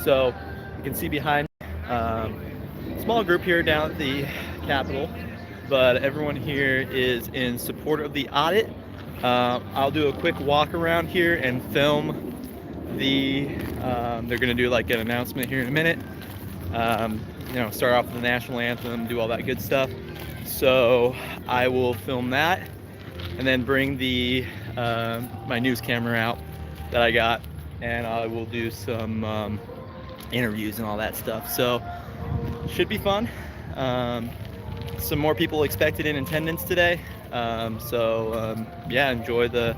So you can see behind small group here down at the Capitol, but everyone here is in support of the audit. I'll do a quick walk around here and film the, they're gonna do like an announcement here in a minute. You know, start off with the national anthem, do all that good stuff. So I will film that and then bring the my news camera out that I got, and I will do some interviews and all that stuff. So should be fun. Some more people expected in attendance today. Yeah, enjoy the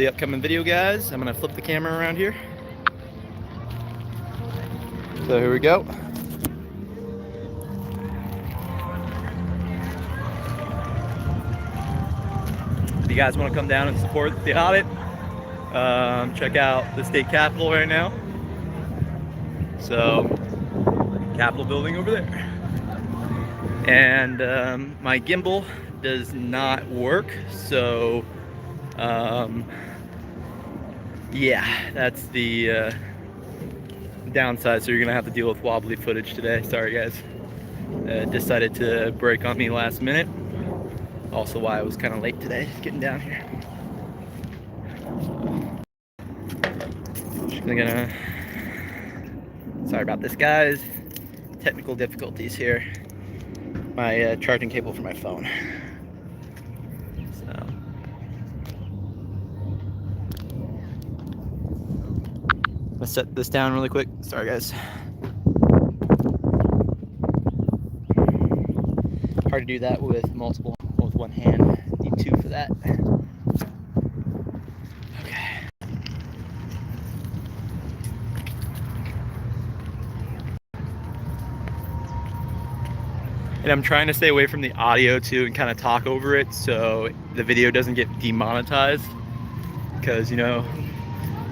upcoming video, guys. I'm gonna flip the camera around here. So here we go. If you guys want to come down and support the audit, check out the state capitol right now. So, Capitol building over there. And my gimbal does not work, so yeah, that's the downside. So you're gonna have to deal with wobbly footage today. Sorry, guys. Decided to break on me last minute. Also, why I was kind of late today getting down here. Just gonna. Sorry about this, guys. Technical difficulties here. My charging cable for my phone. So. I'm gonna set this down really quick. Sorry, guys. Hard to do that with one hand. Need two for that. Okay. And I'm trying to stay away from the audio too and kind of talk over it so the video doesn't get demonetized. Because, you know,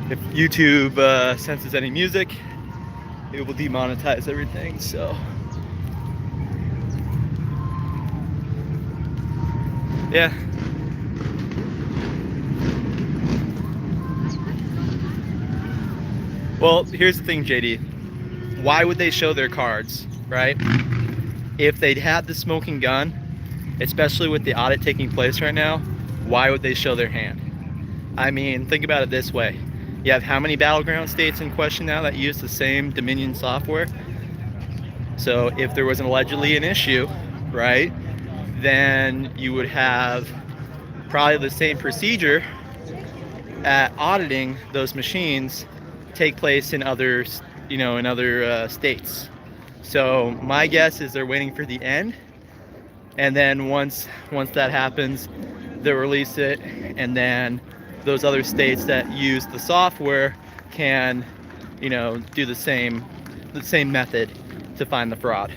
if YouTube senses any music, it will demonetize everything. So, yeah. Well, here's the thing, JD. Why would they show their cards, right? If they'd had the smoking gun, especially with the audit taking place right now, why would they show their hand? I mean, think about it this way. You have how many battleground states in question now that use the same Dominion software? So if there was allegedly an issue, right, then you would have probably the same procedure at auditing those machines take place in other, states. So my guess is they're waiting for the end, and then once that happens, they'll release it, and then those other states that use the software can, do the same method to find the fraud,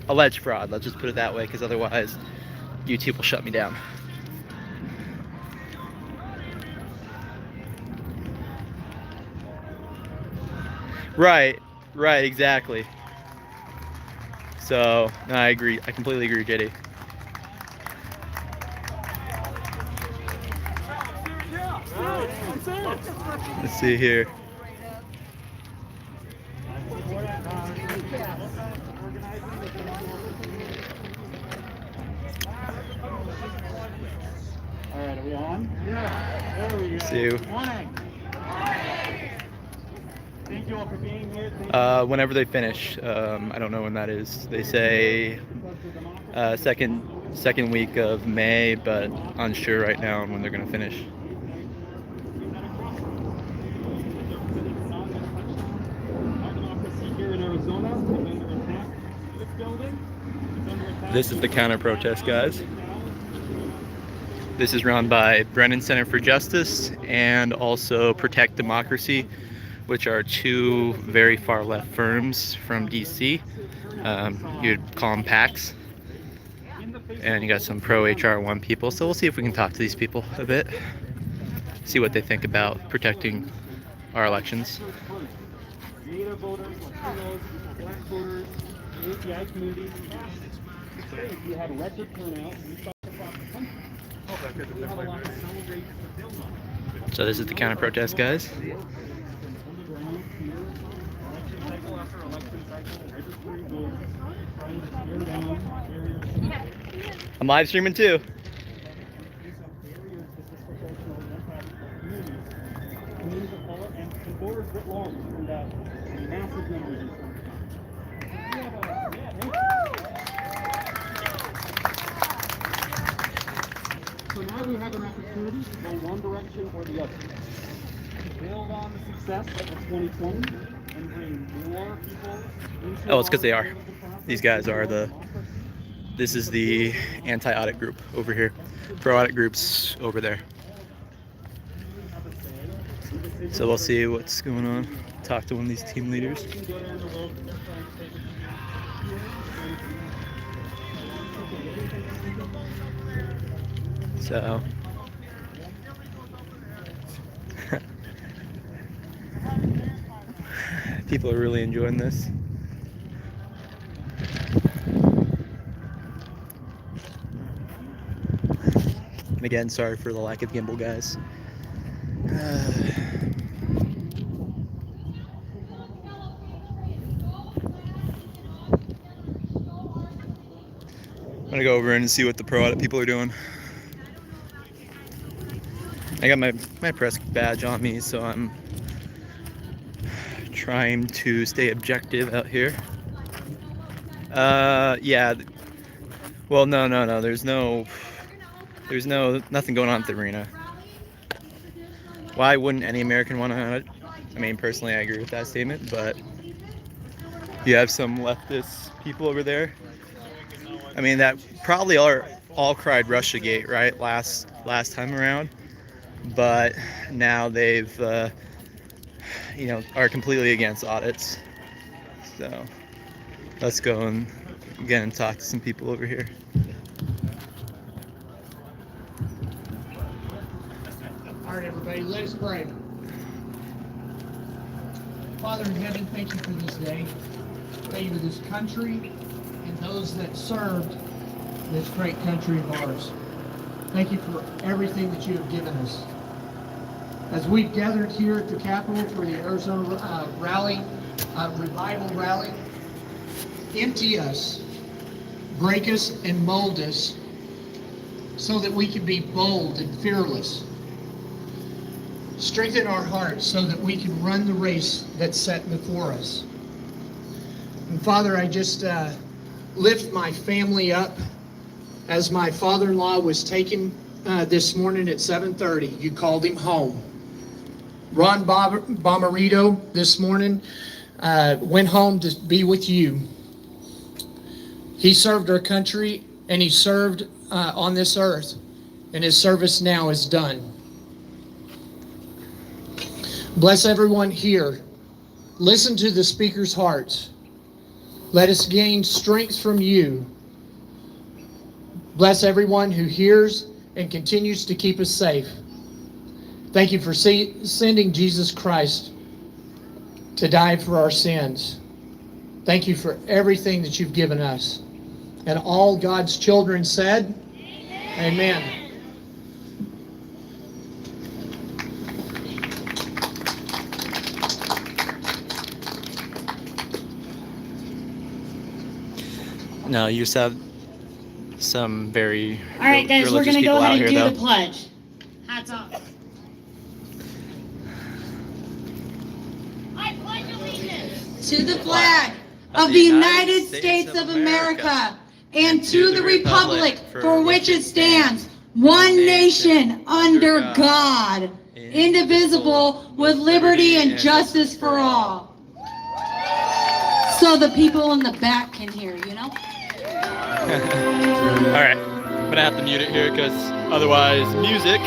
alleged fraud. Let's just put it that way, because otherwise YouTube will shut me down. Right, exactly. So, no, I agree. I completely agree, JD. Let's see here. All right, are we on? Yeah. There we go. See you. Thank you all for being here. Whenever they finish, I don't know when that is. They say second week of May, but unsure right now on when they're going to finish. This is the counter protest, guys. This is run by Brennan Center for Justice and also Protect Democracy, which are two very far left firms from DC. You'd call them PACs. And you got some pro HR1 people, so we'll see if we can talk to these people a bit, see what they think about protecting our elections. Native voters, Latinos, Black voters, API communities. You had a record turnout. So this is the counter protest, guys. registering votes, trying to tear down barriers. I'm live streaming too. Barriers disproportionately impact communities of color and voters writ large turned out in massive numbers in 2020. So now we have an opportunity to go one direction or the other. Build on the success of 2020 and bring more people into Oh, it's because they our are. political process. These guys are this is the anti-audit group over here. Pro-audit group's over there. So we'll see what's going on. Talk to one of these team leaders. So people are really enjoying this. And again, sorry for the lack of gimbal, guys. I'm gonna go over and see what the pro audit people are doing. I got my press badge on me, so I'm trying to stay objective out here. Yeah. Well, no. There's nothing going on at the arena. Why wouldn't any American want to audit? I mean, personally, I agree with that statement, but you have some leftist people over there. I mean, that probably all cried Russiagate, right? Last time around, but now they've, are completely against audits. So let's go and again talk to some people over here. All right, everybody, let's pray. Father in heaven, thank you for this day. Thank you for this country and those that served this great country of ours. Thank you for everything that you have given us. As we've gathered here at the Capitol for the Arizona revival rally, empty us, break us, and mold us so that we can be bold and fearless. Strengthen our hearts so that we can run the race that's set before us. And Father, I just lift my family up as my father-in-law was taken this morning at 7:30. You called him home. Ron Bomarito this morning went home to be with you. He served our country and he served on this earth, and his service now is done. Bless everyone here. Listen to the speaker's hearts. Let us gain strength from you. Bless everyone who hears and continues to keep us safe. Thank you for sending Jesus Christ to die for our sins. Thank you for everything that you've given us. And all God's children said, Amen. No, you just have some very All right, guys, we're going to go ahead and do though. the pledge. Hats off. I pledge allegiance to the flag of the United States of America and to the republic for which it stands, one nation under God, indivisible, with liberty and justice for all. So the people in the back can hear, you know? All right, I'm gonna have to mute it here because otherwise music.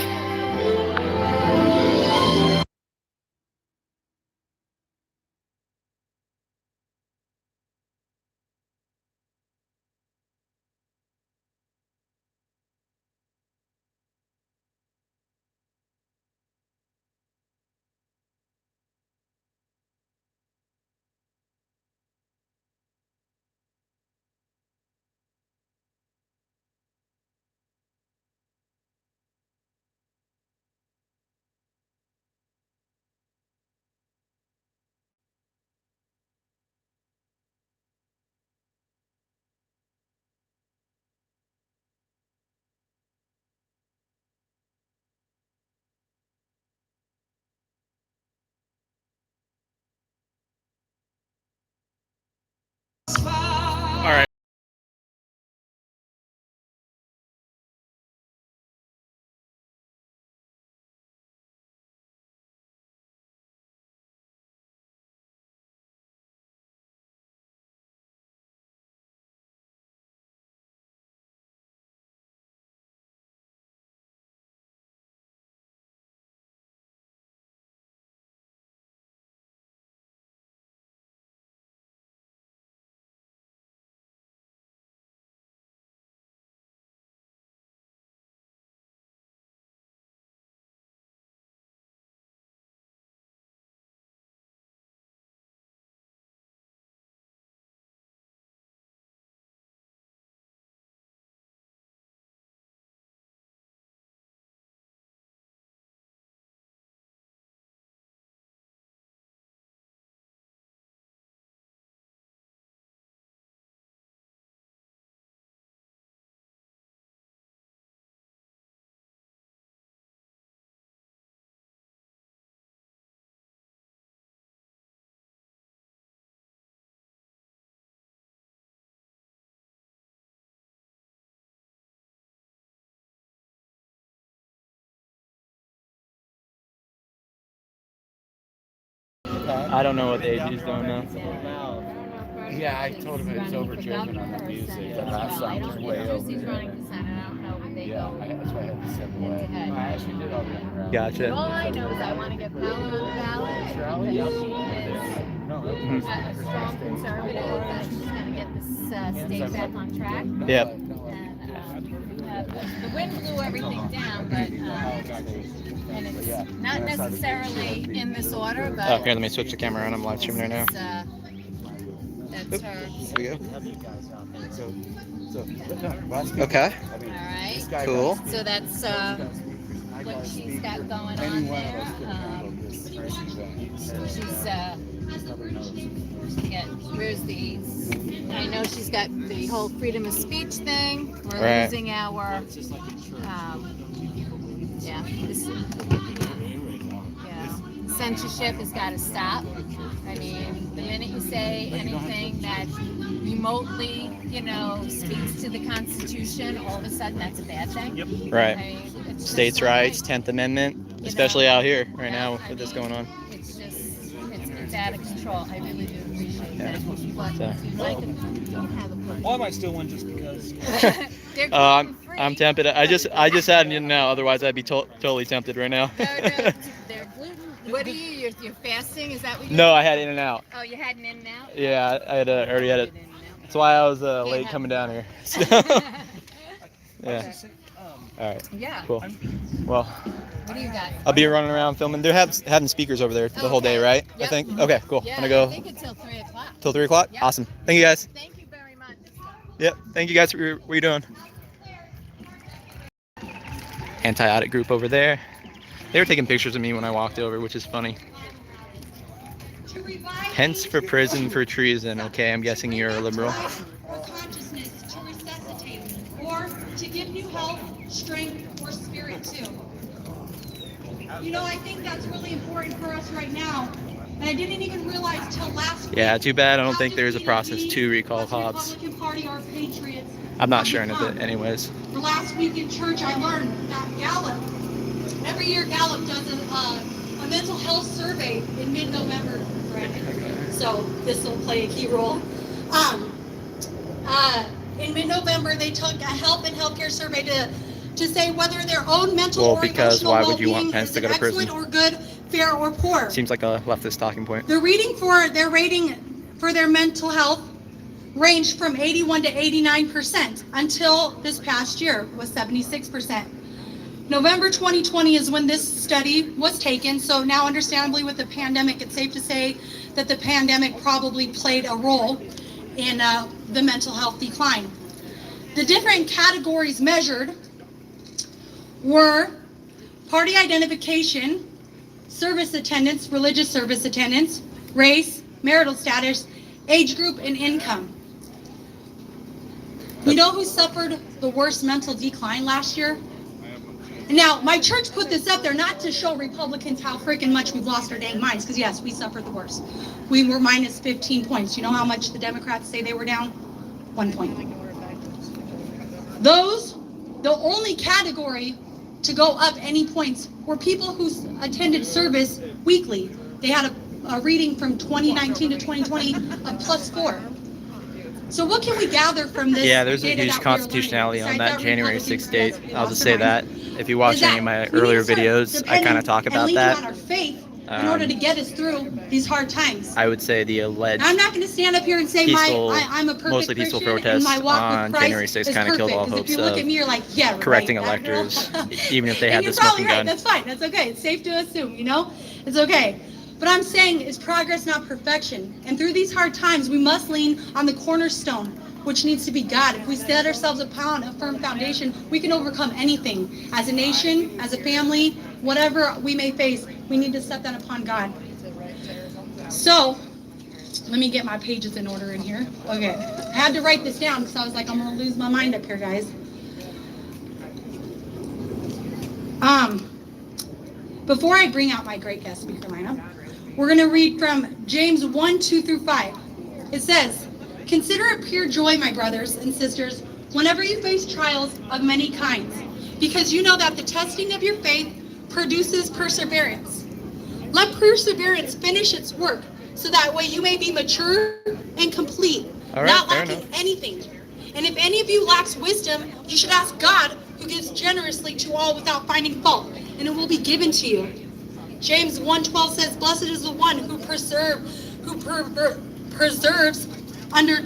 I don't know what the AG's doing now. Yeah, I told him it was overdriven on the music. The last song was way over. He's running for Senate. I don't know if they Yeah, go that's why I had to step away. head-to-head. I actually did all the underground. Gotcha. All I know is I want to get Paula on the ballot because she is No, a strong conservative that she's going to get this state back on track. Yep. And the wind blew everything down, but and it's not necessarily in this order, but Oh, here, let me switch the camera on. I'm live streaming right now. That's her. Here we go. So, Okay. All right. Cool. So that's what she's got going on there. She's where's the? I know she's got the whole freedom of speech thing. We're Right. losing our. Censorship has got to stop. I mean, the minute you say anything that remotely, speaks to the Constitution, all of a sudden that's a bad thing. Yep. Right. I mean, it's just States' like- rights, 10th Amendment, especially out here right now with this going on. It's just, it's out of control. I really do appreciate that. But So. if you'd like it, don't have a Well, I might steal one just because. They're I'm gluten-free. tempted. I just had it now. Otherwise, I'd be totally tempted right now. No, they're gluten. What are you? You're fasting? Is that what you? No, I had In and Out. Oh, you had an in and out? Yeah, I had already had it. That's why I was late coming down here. So, yeah. All right. Yeah. Cool. Well, What do you got? I'll be running around filming. They're having speakers over there the whole day, Okay. right? I Yep. think. Okay, cool. Yeah, I'm gonna go I think until 3 o'clock. till 3 o'clock. Yep. Awesome. Thank you guys. Thank you very much. Yep. Thank you guys for what you're doing. Anti-audit group over there. They were taking pictures of me when I walked over, which is funny. Hence for prison for treason. Okay, I'm guessing you're a liberal. Or consciousness to resuscitate, or to give new health, strength, or spirit too. I think that's really important for us right now. And I didn't even realize till last week. Yeah, too bad. I don't how think there's a process defeated to we, recall as the Hobbs. Republican Party, our patriots, I'm not have sharing of become. it anyways. For last week in church, I learned that Gallup, every year Gallup does a mental health survey in mid-November, right? So this will play a key role. In mid-November, they took a health and healthcare survey to say whether their own mental Well, or because emotional why would you well-being want Pence is to go to excellent prison? or good, fair or poor. Seems like a leftist talking point. Their rating for their mental health ranged from 81 to 89% until this past year was 76%. November 2020 is when this study was taken, so now understandably with the pandemic, it's safe to say that the pandemic probably played a role in the mental health decline. The different categories measured were party identification, service attendance, religious service attendance, race, marital status, age group, and income. You know who suffered the worst mental decline last year? Now, my church put this up there not to show Republicans how freaking much we've lost our dang minds, because yes, we suffered the worst. We were minus 15 points. You know how much the Democrats say they were down? 1 point. The only category to go up any points were people who attended service weekly. They had a reading from 2019 to 2020 of +4. So what can we gather from this? Yeah, there's a data huge that we are constitutionality learning, on that besides January Republicans 6th date. we I'll lost just our say that. minds? If you watch Is any that of my we earlier need to start videos, I kind of talk depending about and leaning that. on our faith in order to get us through these hard times. I would say the alleged I'm not going to stand up here and say peaceful, I'm a perfect mostly peaceful Christian and my protests walk on with Christ January 6th is kind of killed all perfect. 'Cause hopes if you look of at me, you're like, yeah, correcting right, that girl. electors, even if they And had you're the probably smoking right. gun. That's fine. That's okay. It's safe to assume, It's okay. But I'm saying it's progress, not perfection. And through these hard times, we must lean on the cornerstone, which needs to be God. If we set ourselves upon a firm foundation, we can overcome anything. As a nation, as a family, whatever we may face, we need to set that upon God. So, let me get my pages in order in here. Okay. I had to write this down because I was like, I'm going to lose my mind up here, guys. Before I bring out my great guest speaker lineup, we're going to read from James 1:2-5. It says, "Consider it pure joy, my brothers and sisters, whenever you face trials of many kinds, because you know that the testing of your faith produces perseverance. Let perseverance finish its work, so that way you may be mature and complete, All right, not fair lacking enough. anything. And if any of you lacks wisdom, you should ask God, who gives generously to all without finding fault, and it will be given to you. James 1:12 says, "Blessed is the one who perseveres under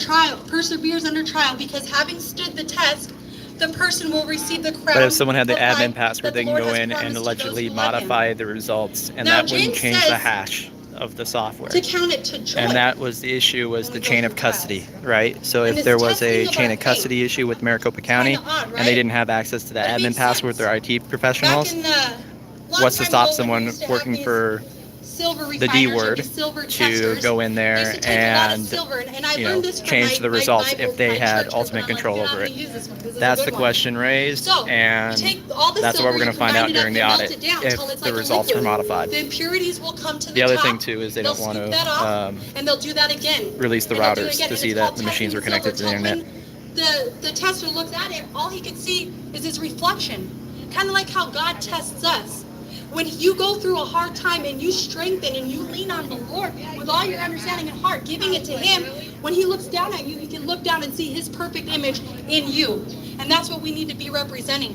trial, because having stood the test, the person will receive the crown." But if someone had the of admin life password, that they the can Lord go has in and promised to those allegedly who love him. modify the results, and Now, that wouldn't James change the says hash of the software. To count it to joy. And that was the issue, was when the we go chain of through trials. custody, right? So And if it's there was a testing of chain our of custody issue with Maricopa County, Kinda odd, and right? they didn't have access to the But it admin makes password, sense. their IT Back professionals, in the long what's to time stop ago, when we someone used to have working these for silver the D refiners or word these silver to testers, go in they there used to take a lot of and, silver, and I you know, learned this from change the my results Bible, if they my had church ultimate group, and I'm control like, over "Yeah, it? I'm gonna use this one 'cause this is a That's good the one." question raised, So, and you take all the that's what silver, we're going you to find combine out it up, during the you melt audit, it down if till it's the like a results are liquid. modified. The impurities will come to the The other top. thing, too, is they They'll don't want scoop to that off, and they'll do that again. release the And they'll do it routers again, to and see it's that called the machines testing are connected to the silver, till internet. when the tester looks at it, all he can see is his reflection. Kind of like how God tests us. When you go through a hard time and you strengthen and you lean on the Lord with all your understanding and heart, giving it to Him, when He looks down at you, He can look down and see His perfect image in you. And that's what we need to be representing.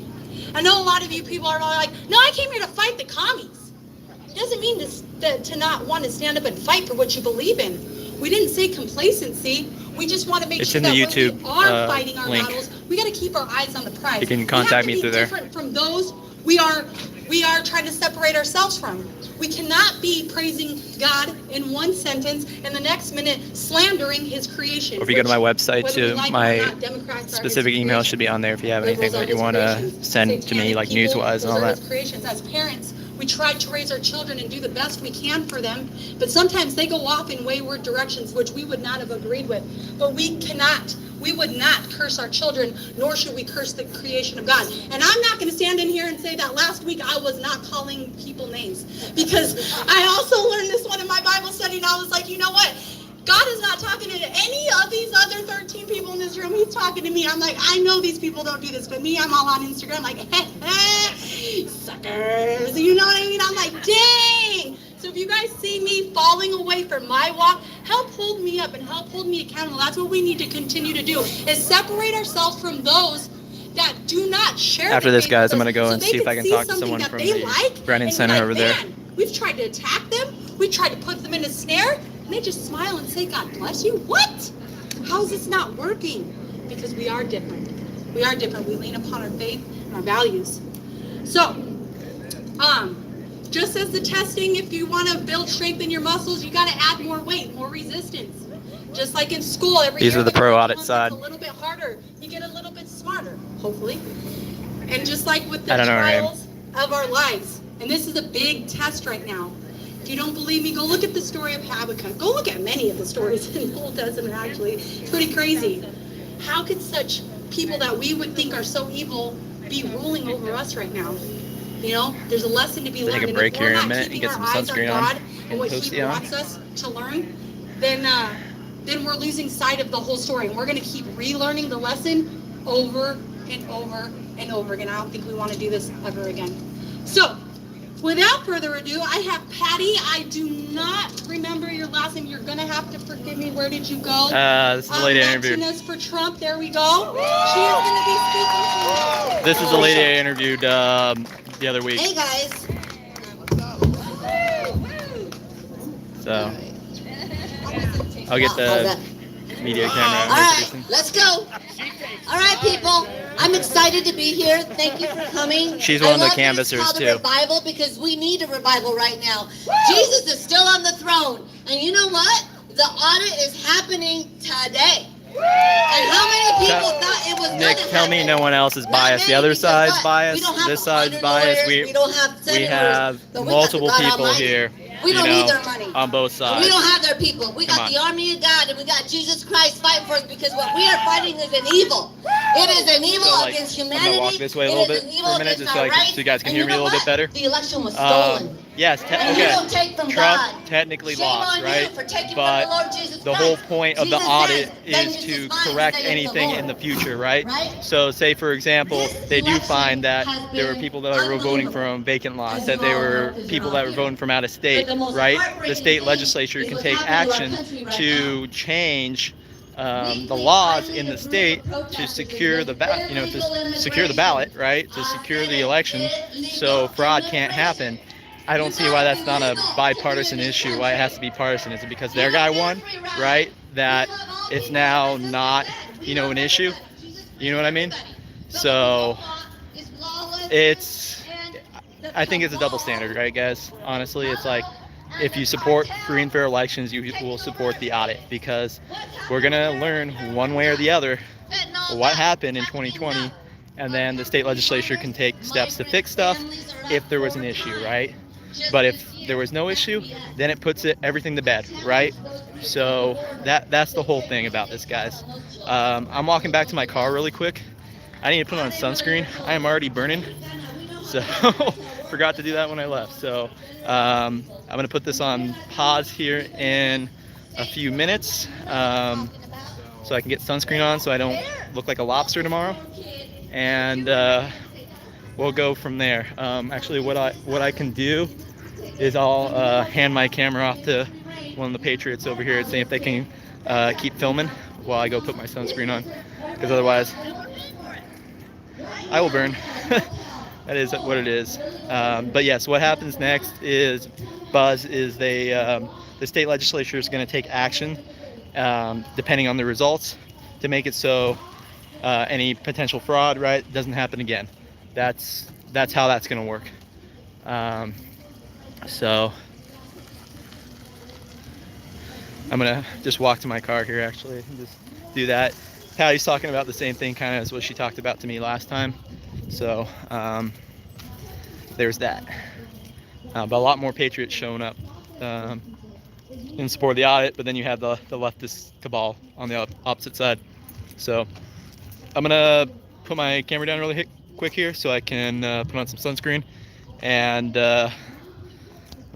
I know a lot of you people are like, "No, I came here to fight the commies." It doesn't mean to not want to stand up and fight for what you believe in. We didn't say complacency. We just want to make It's sure in the that YouTube, when we are fighting our link. battles, we got to keep our eyes on the prize. You can contact me through there. We have to be different from those we are trying to separate ourselves from. We cannot be praising God in one sentence and the next minute slandering His creation. Or if you go to my website, whether we too, like it or my not, Democrats are His specific email creation. should be on there if you have anything Liberals are that you His want to creations. send to me, Satanic like people, news-wise and those all are that. His creations. As parents, we try to raise our children and do the best we can for them, but sometimes they go off in wayward directions, which we would not have agreed with. But we would not curse our children, nor should we curse the creation of God. And I'm not going to stand in here and say that last week I was not calling people names, because I also learned this one in my Bible study, and I was like, you know what? God is not talking to any of these other 13 people in this room. He's talking to me. I'm like, I know these people don't do this, but me, I'm all on Instagram like, suckers. You know what I mean? I'm like, dang. So if you guys see me falling away from my walk, help hold me up and help hold me accountable. That's what we need to continue to do, is separate ourselves from those that do not share. After the this, faith guys, with I'm us, gonna go so and they see if I can talk to something someone that from they the like, Brennan and be Center like, over there. "Man, we've tried to attack them. We tried to put them in a snare, and they just smile and say, 'God bless you.' What? How is this not working?" Because we are different. We are different. We lean upon our faith and our values. So, just as the testing, if you want to build strength in your muscles, you got to add more weight, more resistance. Just like in school, every These year are the pro curriculum audit gets side. a little bit harder. You get a little bit smarter, hopefully. And just like with the I don't know her name. trials of our lives, and this is a big test right now. If you don't believe me, go look at the story of Habakkuk. Go look at many of the stories in the Old Testament, actually. It's pretty crazy. How could such people that we would think are so evil be ruling over us right now? You know, there's a lesson to be Take a learned. And break if we're here in a not minute and keeping get our some eyes on sunscreen on God and and what toasty He on. wants us to learn, then we're losing sight of the whole story. And we're going to keep relearning the lesson over and over and over again. I don't think we want to do this ever again. So, without further ado, I have Patty. I do not remember your last name. You're going to have to forgive me. Where did you go? This is the lady I interviewed. Latinas for Trump. There we go. She is going to be speaking to you. This is the lady I interviewed the other week. Hey guys. So I'll get the media camera. All right, let's go. All right, people. I'm excited to be here. Thank you for coming. She's one of the I love that canvassers, it's called too. a revival, because we need a revival right now. Jesus is still on the throne. And you know what? The audit is happening today. And how many people thought it was Nick, gonna tell me happen? no one else is Not biased. The many, other because side's what? biased. We don't have This side's 100 biased. lawyers. We don't have We senators. have but we got multiple God people Almighty. here. We don't you know, need their money. on both And sides. we don't have their people. We Come got on. the army of God, and we got Jesus Christ fighting for us, because what we are fighting is an evil. It is an evil So, like, against I'm humanity. gonna walk this way a It little is bit an for evil a minute, against just so our I can- rights. so you guys can And hear you me a know little bit what? better. The election was stolen. Yes, And you okay. don't take from Trump God. technically Shame lost, on right? you for taking But from the Lord Jesus the Christ. whole point of the Jesus audit says, is "Vengeance to is mine," correct saith the anything Lord. in the future, right? Right? So say for example, This they do election find that has there were been people that were voting unbelievable. from vacant lots, As that you they all were know, 'cause you're people all that were here. voting from out of But state, the most right? The heartbreaking state thing legislature is can what's take happening to our action country right to now. change the Weekly, laws I in lead the a group state of to protesters secure the against illegal to secure the ballot, immigration. right? To I secure said the election, so illegal fraud can't immigration. happen. I You don't see why gotta be that's not a legal to be in bipartisan this issue. Why it has to country. be partisan? Is it because You their guy don't get won, a free ride. right? We That love all it's people, and now as this man not, said, we you know, love an issue. everybody. Jesus You frees know what I mean? everybody. But the So legal law is lawless it's, and the I think it's a double cabal. standard, right, guys? Honestly, it's like if you support free and fair elections, you will support the audit, because we're gonna learn one way or the other what happened in 2020, and then the state legislature can take steps to fix stuff if there was an issue, right? But if there was no issue, then it puts everything to bed, right? So that's the whole thing about this, guys. I'm walking back to my car really quick. I need to put on sunscreen. I am already burning, so forgot to do that when I left. So I'm gonna put this on pause here in a few minutes, so I can get sunscreen on so I don't look like a lobster tomorrow, and we'll go from there. Actually, what I can do is I'll hand my camera off to one of the patriots over here and see if they can keep filming while I go put my sunscreen on, because otherwise I will burn. That is what it is. But yes, what happens next is the state legislature is going to take action, depending on the results, to make it so any potential fraud, right, doesn't happen again. That's how that's going to work. So I'm gonna just walk to my car here, actually, and just do that. Patty's talking about the same thing kind of as what she talked about to me last time. So there's that. But a lot more patriots showing up in support of the audit, but then you have the leftist cabal on the opposite side. So I'm gonna put my camera down really quick here so I can put on some sunscreen, and I'm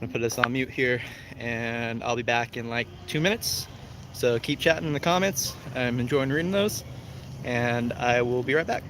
gonna put this on mute here, and I'll be back in like 2 minutes. So keep chatting in the comments. I'm enjoying reading those, and I will be right back.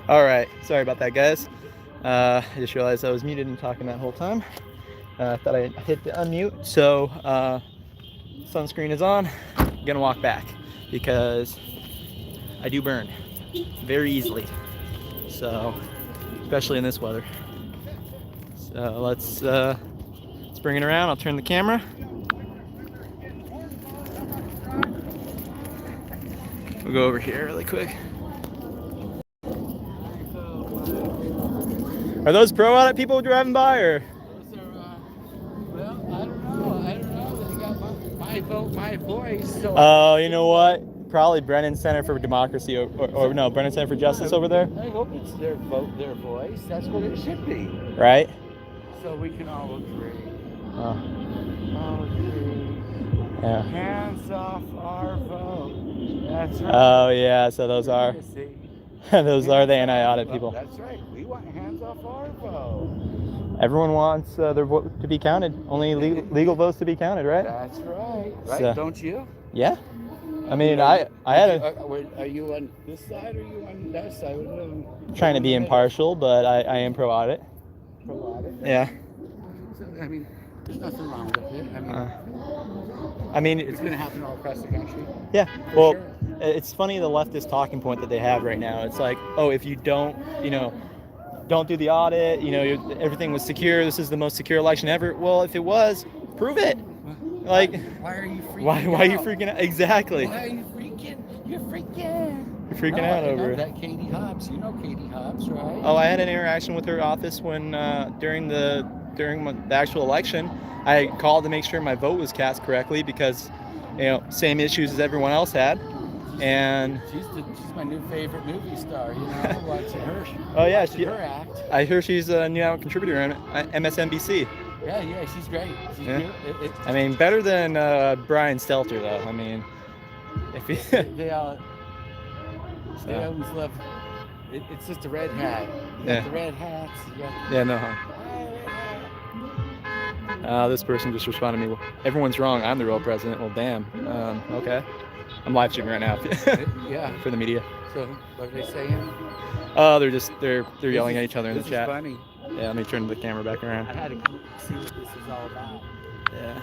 All right, sorry about that, guys. I just realized I was muted and talking that whole time. Thought I hit the unmute. So sunscreen is on. I'm gonna walk back because I do burn very easily. So, especially in this weather. So let's bring it around. I'll turn the camera. We'll go over here really quick. Are those pro audit people driving by, or? Well, I don't know. They got my vote, my voice. So Oh, you know what? Probably Brennan Center for Democracy, or no, Brennan Center for Justice over there. I hope it's their vote, their voice. That's what it should be. Right? So we can all agree. Oh, All agree. yeah. Hands off our vote. That's right. Oh, yeah. So those are See? those are the anti-audit people. That's right. We want hands off our vote. Everyone wants their vote to be counted. Only legal votes to be counted, right? That's right. Right? So- Don't you? Yeah. I mean, I had a Are you on this side or are you on that side? trying to be impartial, but I am pro audit. For audit? Yeah. So, I mean, there's nothing wrong with it. I mean, It's going to happen all across the country. yeah. For Well, sure. it's funny the leftist talking point that they have right now. It's like, oh, if you don't do the audit, everything was secure. This is the most secure election ever. Well, if it was, prove it. Like, Why are you freaking why are you freaking out? Exactly. Why are you freaking? You're freaking. You're freaking No, out I know over it. that Katie Hobbs. You know Katie Hobbs, right? Oh, I had an interaction with her office when during the actual election. I called to make sure my vote was cast correctly because, same issues as everyone else had, and She's my new favorite movie star. Watching her. oh yeah, watching her act. I hear she's a new contributor on MSNBC. Yeah, she's great. She's Yeah. good. I mean, better than Brian Stelter though. I mean, if he, They always love. It's just a red hat. You got Yeah. the red hats. You got yeah, no. This person just responded to me. Well, everyone's wrong. I'm the real president. Well, damn. Okay. I'm live streaming right now yeah. for the media. So what are they saying? Oh, they're yelling at each other in the This chat. is funny. Yeah, let me turn the camera back I around. had to see what this is all about. Yeah.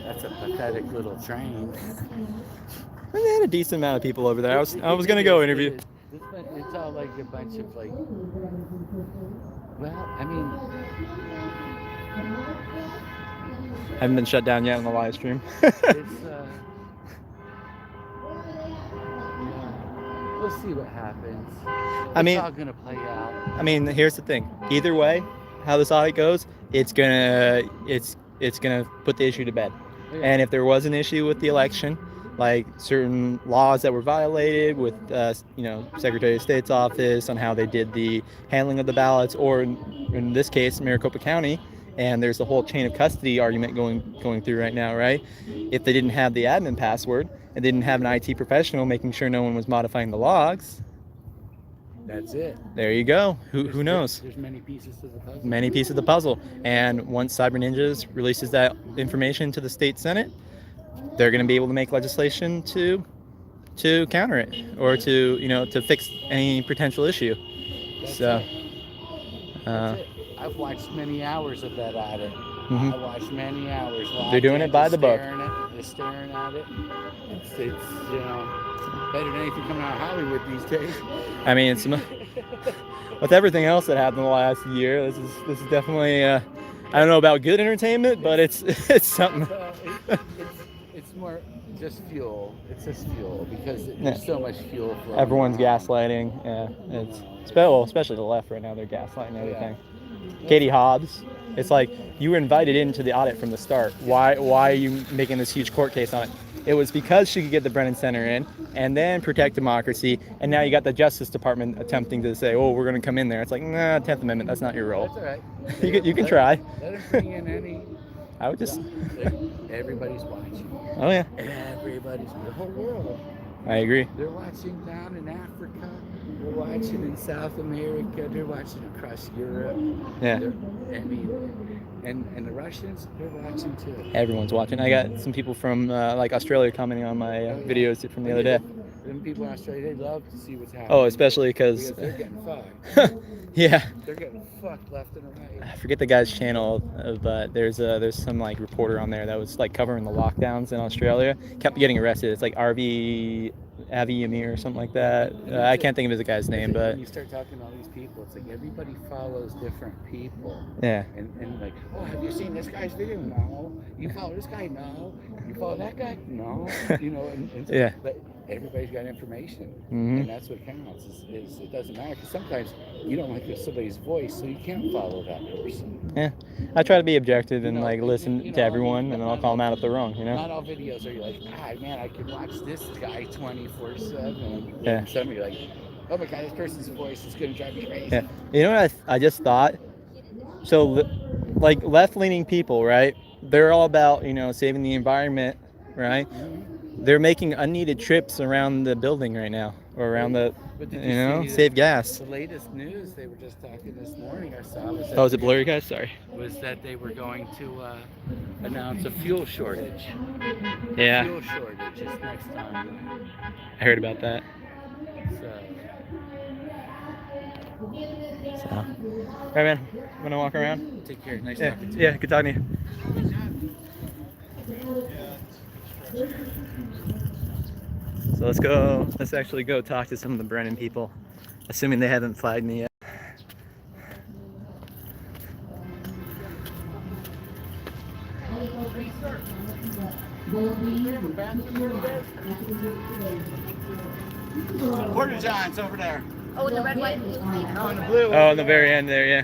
That's a pathetic little train. They had a decent amount of people over there. I was gonna go interview. It's all like a bunch of like. Well, I mean, Haven't been shut down yet on the live stream. it's. We'll see what happens. mean- it's all gonna play out. I mean, here's the thing. Either way, how this audit goes, it's gonna put the issue to bed. Yeah. And if there was an issue with the election, like certain laws that were violated with, Secretary of State's office on how they did the handling of the ballots, or in this case, Maricopa County, and there's a whole chain of custody argument going through right now, right? If they didn't have the admin password and didn't have an IT professional making sure no one was modifying the logs, That's it. there you go. Who knows? There's many pieces to the puzzle. Many pieces of the puzzle. And once Cyber Ninjas releases that information to the state Senate, they're going to be able to make legislation to counter it, or to fix any potential issue. That's So, it. That's it. I've watched many hours of that audit. Mhm. I watched many hours. They're doing it by the book. They're staring at it. It's better than anything coming out of Hollywood these days. I mean, it's with everything else that happened in the last year, this is definitely I don't know about good entertainment, but it's something. It's more just fuel. It's just fuel because Yeah. there's so much fuel. flowing Everyone's around. gaslighting. Yeah, especially the left right now. They're gaslighting everything. Yeah. Katie Hobbs. It's like you were invited into the audit from the start. Why are you making this huge court case on it? It was because she could get the Brennan Center in and then protect democracy. And now you got the Justice Department attempting to say, oh, we're going to come in there. It's like, nah, 10th Amendment, that's not your role. That's all right. You can try. Let them bring in any. I would just, Everybody's watching. oh yeah, Everybody's the whole world. I agree. They're watching down in Africa. They're watching in South America. They're watching across Europe. Yeah. I mean, And the Russians, they're watching too. Everyone's watching. I got some people from like Australia commenting on my videos from the other day. Them people in Australia, they love to see what's happening. Oh, especially because they're getting fucked. yeah. They're getting fucked left and right. I forget the guy's channel, but there's some like reporter on there that was like covering the lockdowns in Australia. Kept getting arrested. It's like Avi Amir or something like that. I can't think of the guy's name, but when you start talking to all these people, it's like everybody follows different people. Yeah. And like, oh, have you seen this guy's video? No. You follow this guy? No. You follow that guy? No. You know, and yeah. But everybody's got information, Mm-hmm. and that's what counts. Is it doesn't matter because sometimes you don't like somebody's voice, so you can't follow that person. Yeah, I try to be objective and You know, like listen you know, to everyone, and then I'll not call them all- out if they're wrong. You know. Not all videos are like, God, man, I could watch this guy 24/7. Yeah. And somebody like, oh my God, this person's voice is gonna drive me crazy. Yeah. You know what I just thought? So, like left-leaning people, right? They're all about, you know, saving the environment, right? They're making unneeded trips around the building right now, or around the, But you did you know, see save gas. The latest news they were just talking this morning, I saw was that, Oh, is it blurry, guys? Sorry. was that they were going to announce a fuel shortage. Yeah, Fuel shortage is next time. I heard about that. So, So, all right, man. I'm gonna walk around. take care. Nice Yeah, talking to you. yeah. Good talking to you. So let's go. Let's actually go talk to some of the Brennan people, assuming they haven't flagged me yet. Porta John's over there. Oh, the red, white, and blue thing. No, in the blue. Oh, in the very end there, yeah.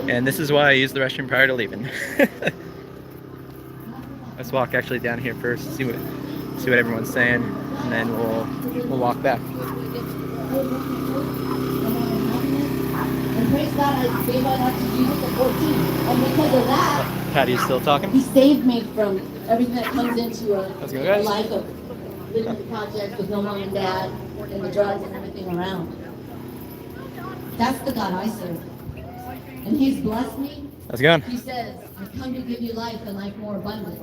And this is why I use the restroom prior to leaving. Let's walk actually down here first, see what everyone's saying, and then we'll walk back. And praise God, I gave out not to Jesus at 14. And because of that, Patty's still talking? He saved me from everything that comes into Let's go, a guys. life of living in the projects with no mom and dad and the drugs and everything around. That's the God I serve. And He's blessed me. How's it going? He says, I come to give you life and life more abundant.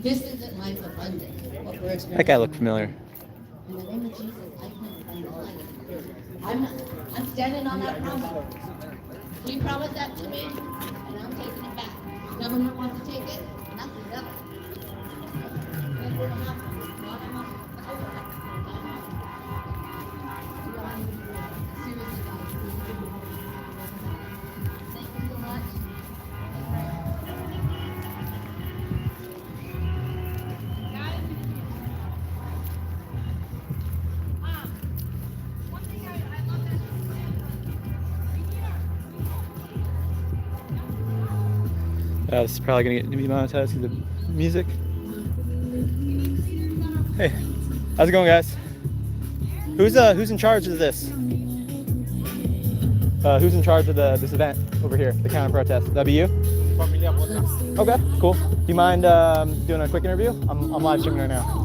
This isn't life abundant, what we're experiencing. That guy looked familiar. In the name of Jesus, I come to find life. I'm standing on that promise. He promised that to me, and I'm taking it back. Government wants to take it, nothing else. Thank you so much. This is probably gonna get demonetized because of music. Hey, how's it going, guys? Who's in charge of this? Who's in charge of this event over here, the counter protest? That'd be you? Okay, cool. Do you mind doing a quick interview? I'm live streaming right now.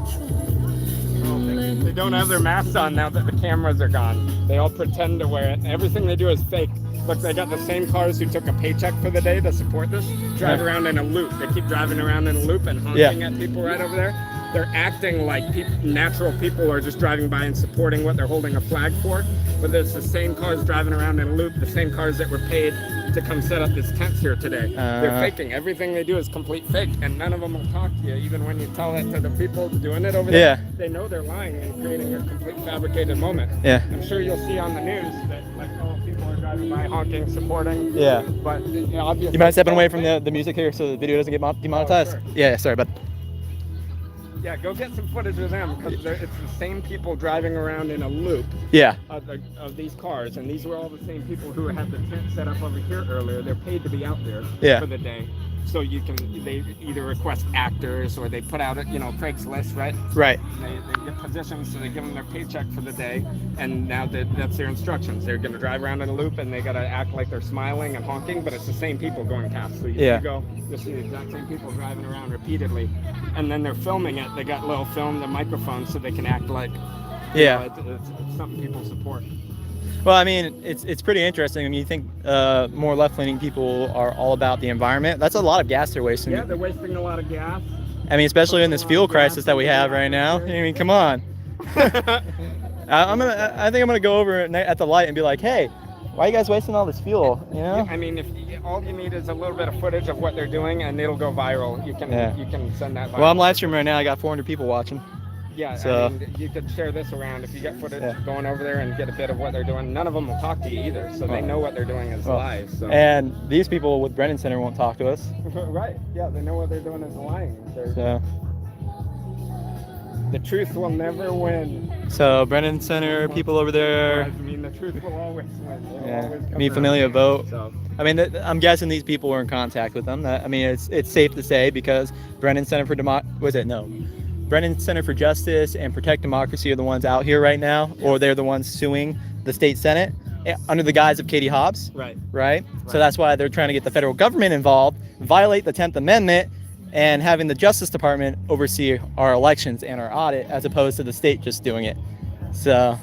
They don't have their masks on now that the cameras are gone. They all pretend to wear it. Everything they do is fake. Look, they got the same cars who took a paycheck for the day to support this, drive around in a loop. They keep driving around in a loop and honking at people right over there. They're acting like natural people are just driving by and supporting what they're holding a flag for. But it's the same cars driving around in a loop, the same cars that were paid to come set up this tent here today. They're faking. Everything they do is complete fake, and none of them will talk to you, even when you tell that to the people doing it over there. They know they're lying and creating a complete fabricated moment. Yeah. I'm sure you'll see on the news that like people are driving by honking, supporting. Yeah. But obviously, You mind stepping away from the music here so the video doesn't get demonetized? sure. Yeah, sorry, bud. Yeah, go get some footage of them because it's the same people driving around in a loop. Yeah. Of these cars, and these were all the same people who had the tent set up over here earlier. They're paid to be out there for the day. So they either request actors or they put out Craigslist, right? Right. They get positions, so they give them their paycheck for the day, and now that's their instructions. They're going to drive around in a loop, and they got to act like they're smiling and honking, but it's the same people going past. So you'll see the exact same people driving around repeatedly, and then they're filming it. They got little film, the microphones, so they can act like it's something people support. Well, I mean, it's pretty interesting. I mean, you think more left-leaning people are all about the environment. That's a lot of gas they're wasting. Yeah, they're wasting a lot of gas. I mean, especially in this fuel crisis that we have right now. I mean, come on. I think I'm gonna go over at the light and be like, hey, why are you guys wasting all this fuel? You know? I mean, if all you need is a little bit of footage of what they're doing, and it'll go viral. You can send that viral. Well, I'm live streaming right now. I got 400 people watching. Yeah, so I mean, you could share this around if you get footage going over there and get a bit of what they're doing. None of them will talk to you either, so they know what they're doing is live. So. And these people with Brennan Center won't talk to us. Right, yeah, they know what they're doing is lying. So. The truth will never win. So Brennan Center, people over there. I mean, the truth will always win. Me Familia vote. So. I mean, I'm guessing these people were in contact with them. I mean, it's safe to say because Brennan Center for Brennan Center for Justice and Protect Democracy are the ones out here right now, or they're the ones suing the state Senate under the guise of Katie Hobbs. Right. So that's why they're trying to get the federal government involved, violate the 10th Amendment, and having the Justice Department oversee our elections and our audit as opposed to the state just doing it. So,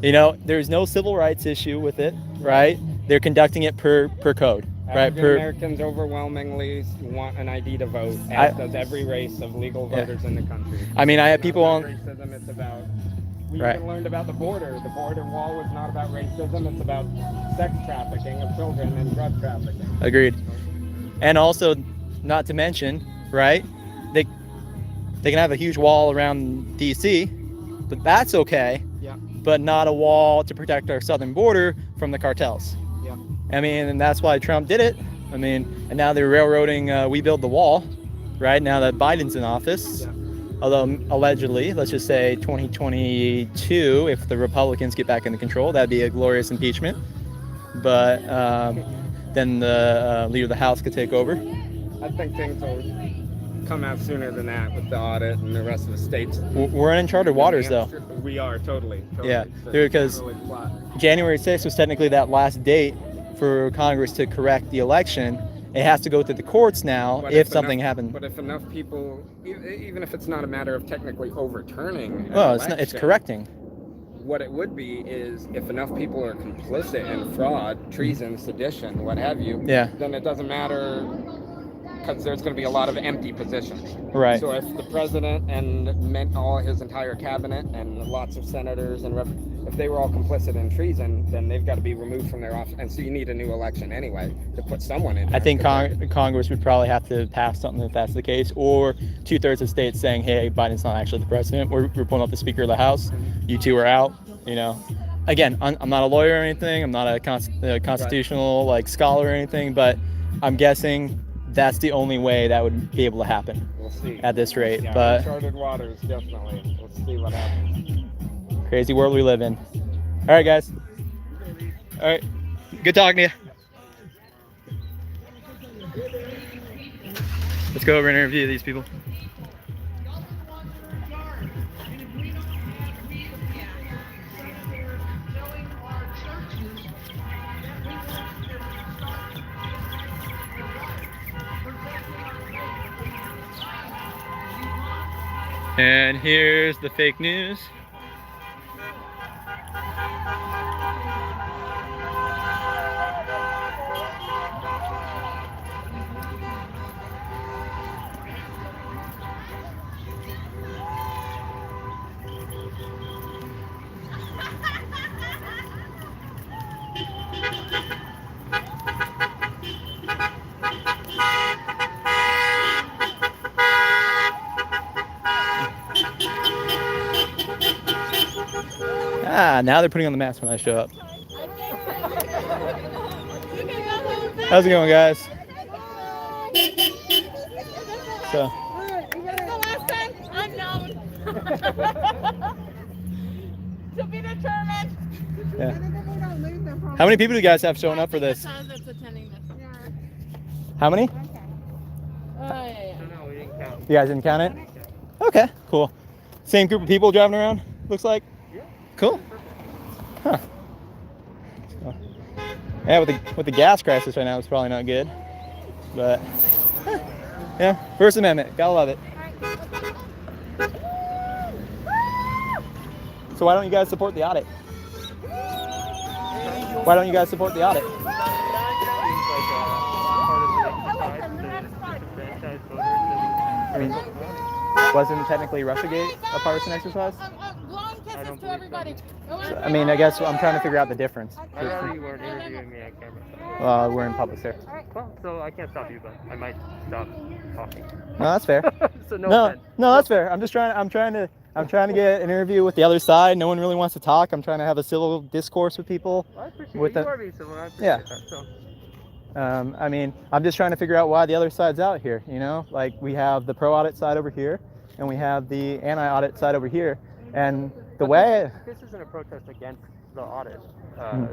you know, there's no civil rights issue with it, right? They're conducting it per code, right? Americans overwhelmingly want an ID to vote, as does every race of legal voters in the country. I mean, I have people on... Racism, it's about... We even learned about the border. The border wall was not about racism, it's about sex trafficking of children and drug trafficking. Agreed. And also, not to mention, right, they can have a huge wall around DC, but that's okay. Yeah. But not a wall to protect our southern border from the cartels. Yeah. I mean, and that's why Trump did it. I mean, and now they're railroading we build the wall, right, now that Biden's in office. Yeah. Although allegedly, let's just say 2022, if the Republicans get back into control, that'd be a glorious impeachment. But then the leader of the House could take over. I think things will come out sooner than that with the audit and the rest of the states. We're in uncharted waters, though. We are, totally. Yeah, because January 6th was technically that last date for Congress to correct the election. It has to go through the courts now if something happened. But if enough people, even if it's not a matter of technically overturning well, it's correcting. What it would be is if enough people are complicit in fraud, treason, sedition, what have you, then it doesn't matter, because there's going to be a lot of empty positions. Right. So if the president and all his entire cabinet and lots of senators and if they were all complicit in treason, then they've got to be removed from their office. And so you need a new election anyway to put someone in there. I think Congress would probably have to pass something if that's the case, or 2/3 of states saying, hey, Biden's not actually the president. We're pulling up the Speaker of the House. You two are out, you know. Again, I'm not a lawyer or anything. I'm not a constitutional scholar or anything, but I'm guessing that's the only way that would be able to happen. We'll see. At this rate. Yeah, but uncharted waters, definitely. We'll see what happens. Crazy world we live in. All right, guys. All right. Good talking to you. Let's go over and interview these people. And here's the fake news. Now they're putting on the mask when I show up. How's it going, guys? So. The last time, unknown. To be determined. Yeah. How many people do you guys have showing up for this? How many? You guys didn't count it? Okay, cool. Same group of people driving around, looks like? Cool. Huh. So, yeah, with the gas crisis right now, it's probably not good. But, yeah, First Amendment, gotta love it. So why don't you guys support the audit? Why don't you guys support the audit? I mean, wasn't technically Russiagate a partisan exercise? Blowing kisses to everybody. I mean, I guess I'm trying to figure out the difference. I know you weren't interviewing me on camera. Well, we're in public here. Well, so I can't stop you, but I might stop talking. No, that's fair. So No, offense. that's fair. I'm trying to get an interview with the other side. No one really wants to talk. I'm trying to have a civil discourse with people. Well, I appreciate with you the- are being civil. I appreciate Yeah. that. So. I mean, I'm just trying to figure out why the other side's out here, you know? Like, we have the pro-audit side over here, and we have the anti-audit side over here. And the way... This isn't a protest against the audit.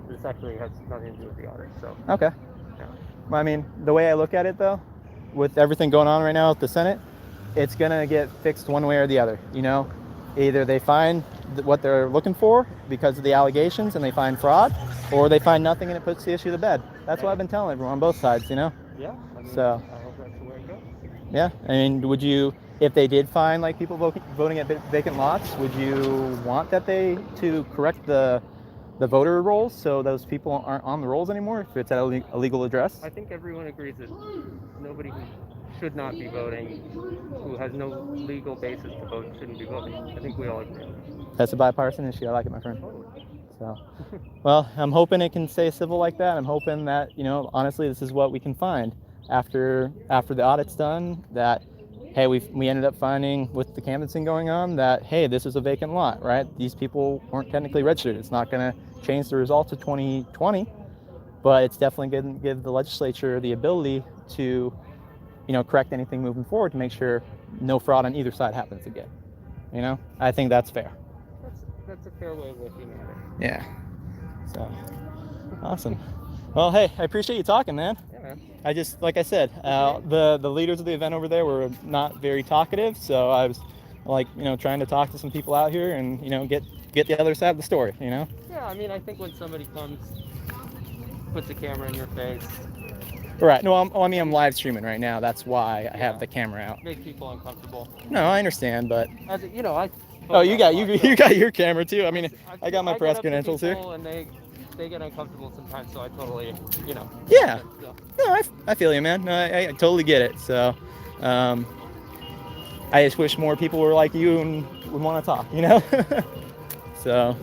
This actually has nothing to do with the audit, so. Okay. Yeah. Well, I mean, the way I look at it, though, with everything going on right now with the Senate, it's going to get fixed one way or the other, you know? Either they find what they're looking for because of the allegations and they find fraud, or they find nothing and it puts the issue to bed. That's what I've been telling everyone on both sides, you know? Yeah, I mean, So, I hope that's the way it goes. yeah. I mean, would you, if they did find like people voting at vacant lots, would you want that to correct the voter rolls so those people aren't on the rolls anymore if it's at a legal address? I think everyone agrees that nobody who should not be voting, who has no legal basis to vote, shouldn't be voting. I think we all agree. That's a bipartisan issue. I like it, my friend. So, well, I'm hoping it can stay civil like that. I'm hoping that, you know, honestly, this is what we can find after the audit's done, that, hey, we ended up finding with the canvassing going on that, hey, this is a vacant lot, right? These people weren't technically registered. It's not going to change the results of 2020, but it's definitely going to give the legislature the ability to, you know, correct anything moving forward to make sure no fraud on either side happens again. You know, I think that's fair. That's a fair way of looking at it. Yeah. So, awesome. Well, hey, I appreciate you talking, man. Yeah, man. I just, like I said, the leaders of the event over there were not very talkative, so I was like, you know, trying to talk to some people out here and, you know, get the other side of the story, you know? Yeah, I mean, I think when somebody comes, puts a camera in your face, Right. No, I'm live streaming right now. That's why I have the camera out. make people uncomfortable. No, I understand, but As you know, I. oh, you got your camera too. I mean, I got my press get up to credentials here. people And they get uncomfortable sometimes, so I totally, you know. Yeah. So. No, I feel you, man. No, I totally get it. So, I just wish more people were like you and would want to talk, you know? So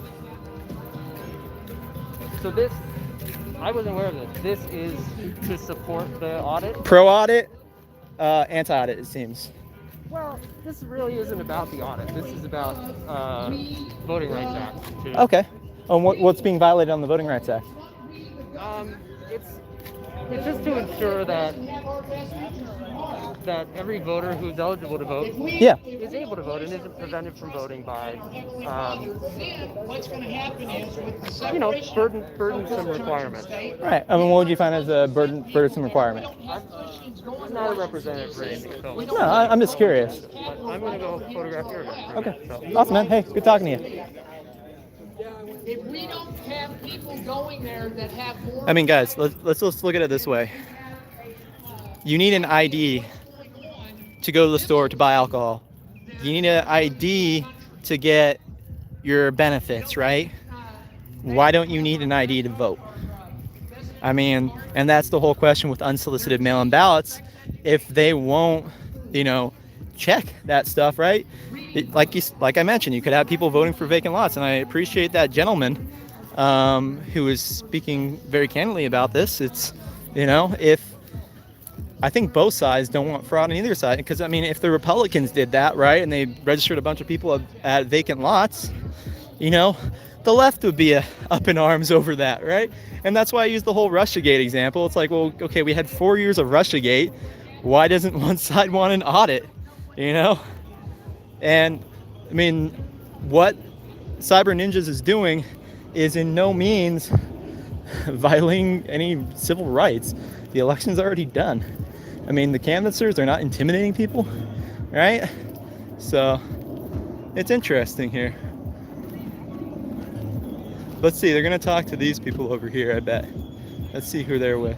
this, I wasn't aware of this. This is to support the audit? pro-audit, anti-audit, it seems. Well, this really isn't about the audit. This is about Voting Rights Act. Okay. What's being violated on the Voting Rights Act? It's just to ensure that every voter who's eligible to vote is able to vote and isn't prevented from voting by, burdensome requirements. Right. I mean, what would you find as a burdensome requirement? I'm not a representative for anything, so. No, I'm just curious. But I'm going to go photograph your event. Okay. So. Awesome, man. Hey, good talking to you. If we don't have people going there that have more... I mean, guys, let's look at it this way. You need an ID to go to the store to buy alcohol. You need an ID to get your benefits, right? Why don't you need an ID to vote? I mean, and that's the whole question with unsolicited mail-in ballots. If they won't, you know, check that stuff, right? Like I mentioned, you could have people voting for vacant lots, and I appreciate that gentleman who was speaking very candidly about this. It's, you know, if I think both sides don't want fraud on either side, because I mean, if the Republicans did that, right, and they registered a bunch of people at vacant lots, you know, the left would be up in arms over that, right? And that's why I use the whole Russiagate example. It's like, well, okay, we had 4 years of Russiagate. Why doesn't one side want an audit? You know? And I mean, what Cyber Ninjas is doing is in no means violating any civil rights. The election's already done. I mean, the canvassers are not intimidating people, right? So it's interesting here. Let's see, they're gonna talk to these people over here, I bet. Let's see who they're with.